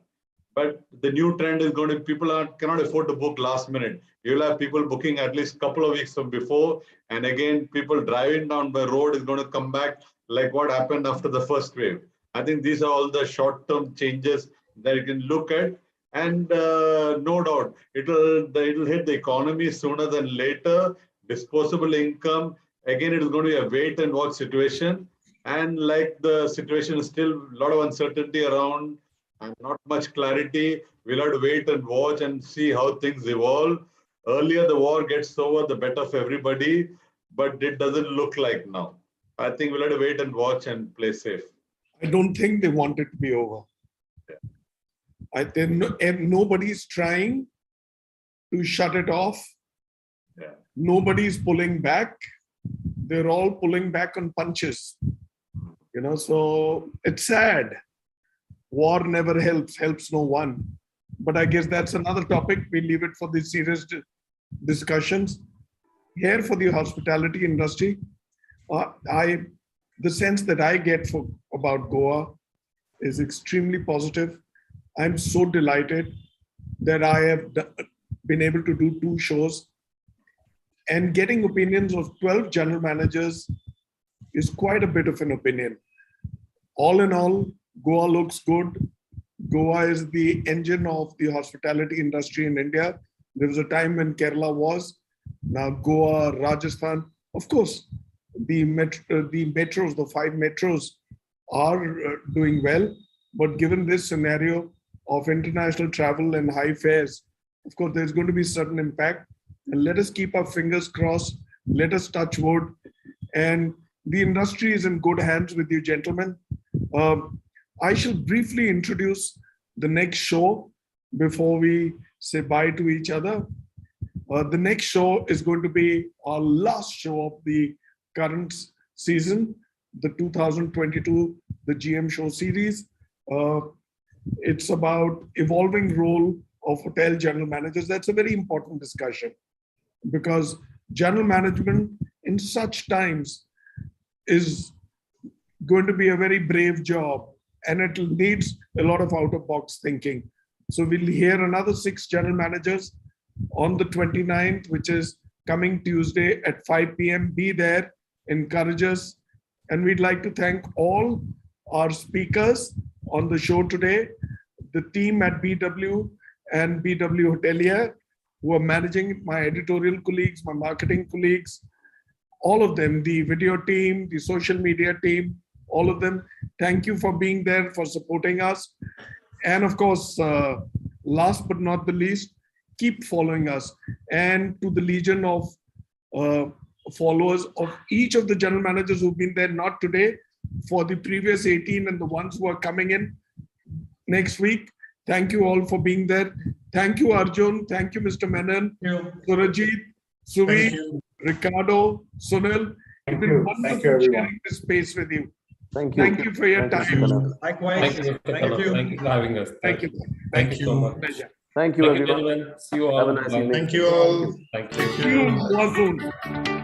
But the new trend is going to, people cannot afford to book last minute. You'll have people booking at least a couple of weeks from before. And again, people driving down by road is going to come back like what happened after the first wave. I think these are all the short-term changes that you can look at. And no doubt, it'll hit the economy sooner than later. Disposable income, again, it is going to be a wait and watch situation. And like the situation is still a lot of uncertainty around and not much clarity, we'll have to wait and watch and see how things evolve. Earlier the war gets over, the better for everybody, but it doesn't look like now. I think we'll have to wait and watch and play safe. I don't think they want it to be over. Yeah. I think nobody's trying to shut it off. Yeah. Nobody's pulling back. They're all pulling back on punches. So it's sad. War never helps no one. But I guess that's another topic. We leave it for the serious discussions. Here for the hospitality industry, the sense that I get about Goa is extremely positive. I'm so delighted that I have been able to do 2 shows, and getting opinions of 12 general managers is quite a bit of an opinion. All in all, Goa looks good. Goa is the engine of the hospitality industry in India. There was a time when Kerala was. Now Goa, Rajasthan, of course, the metros, the 5 metros are doing well. But given this scenario of international travel and high fares, of course, there's going to be certain impact. And let us keep our fingers crossed. Let us touch wood. And the industry is in good hands with you, gentlemen. I shall briefly introduce the next show before we say bye to each other. The next show is going to be our last show of the current season, the 2022, the GM show series. It's about evolving role of hotel general managers. That's a very important discussion because general management in such times is going to be a very brave job, and it needs a lot of out-of-box thinking. So we'll hear another 6 general managers on the 29th, which is coming Tuesday at 5 p.m. Be there, encourage us. And we'd like to thank all our speakers on the show today, the team at BW and BW Hotelier, who are managing, my editorial colleagues, my marketing colleagues, all of them, the video team, the social media team, all of them. Thank you for being there, for supporting us. And of course, last but not the least, keep following us. And to the legion of followers of each of the general managers who've been there, not today, for the previous 18 and the ones who are coming in next week. Thank you all for being there. Thank you, Arjun. Thank you, Mr. Menon, Surajit, Suvi, Ricardo, Sunil. It's been wonderful sharing this space with you. Thank you. Thank you for your time. Likewise. Thank you for having us. Thank you. Thank you so much. Pleasure. Thank you, everyone. Gentlemen. See you all. Have a nice evening. Thank you all. Thank you. See you soon.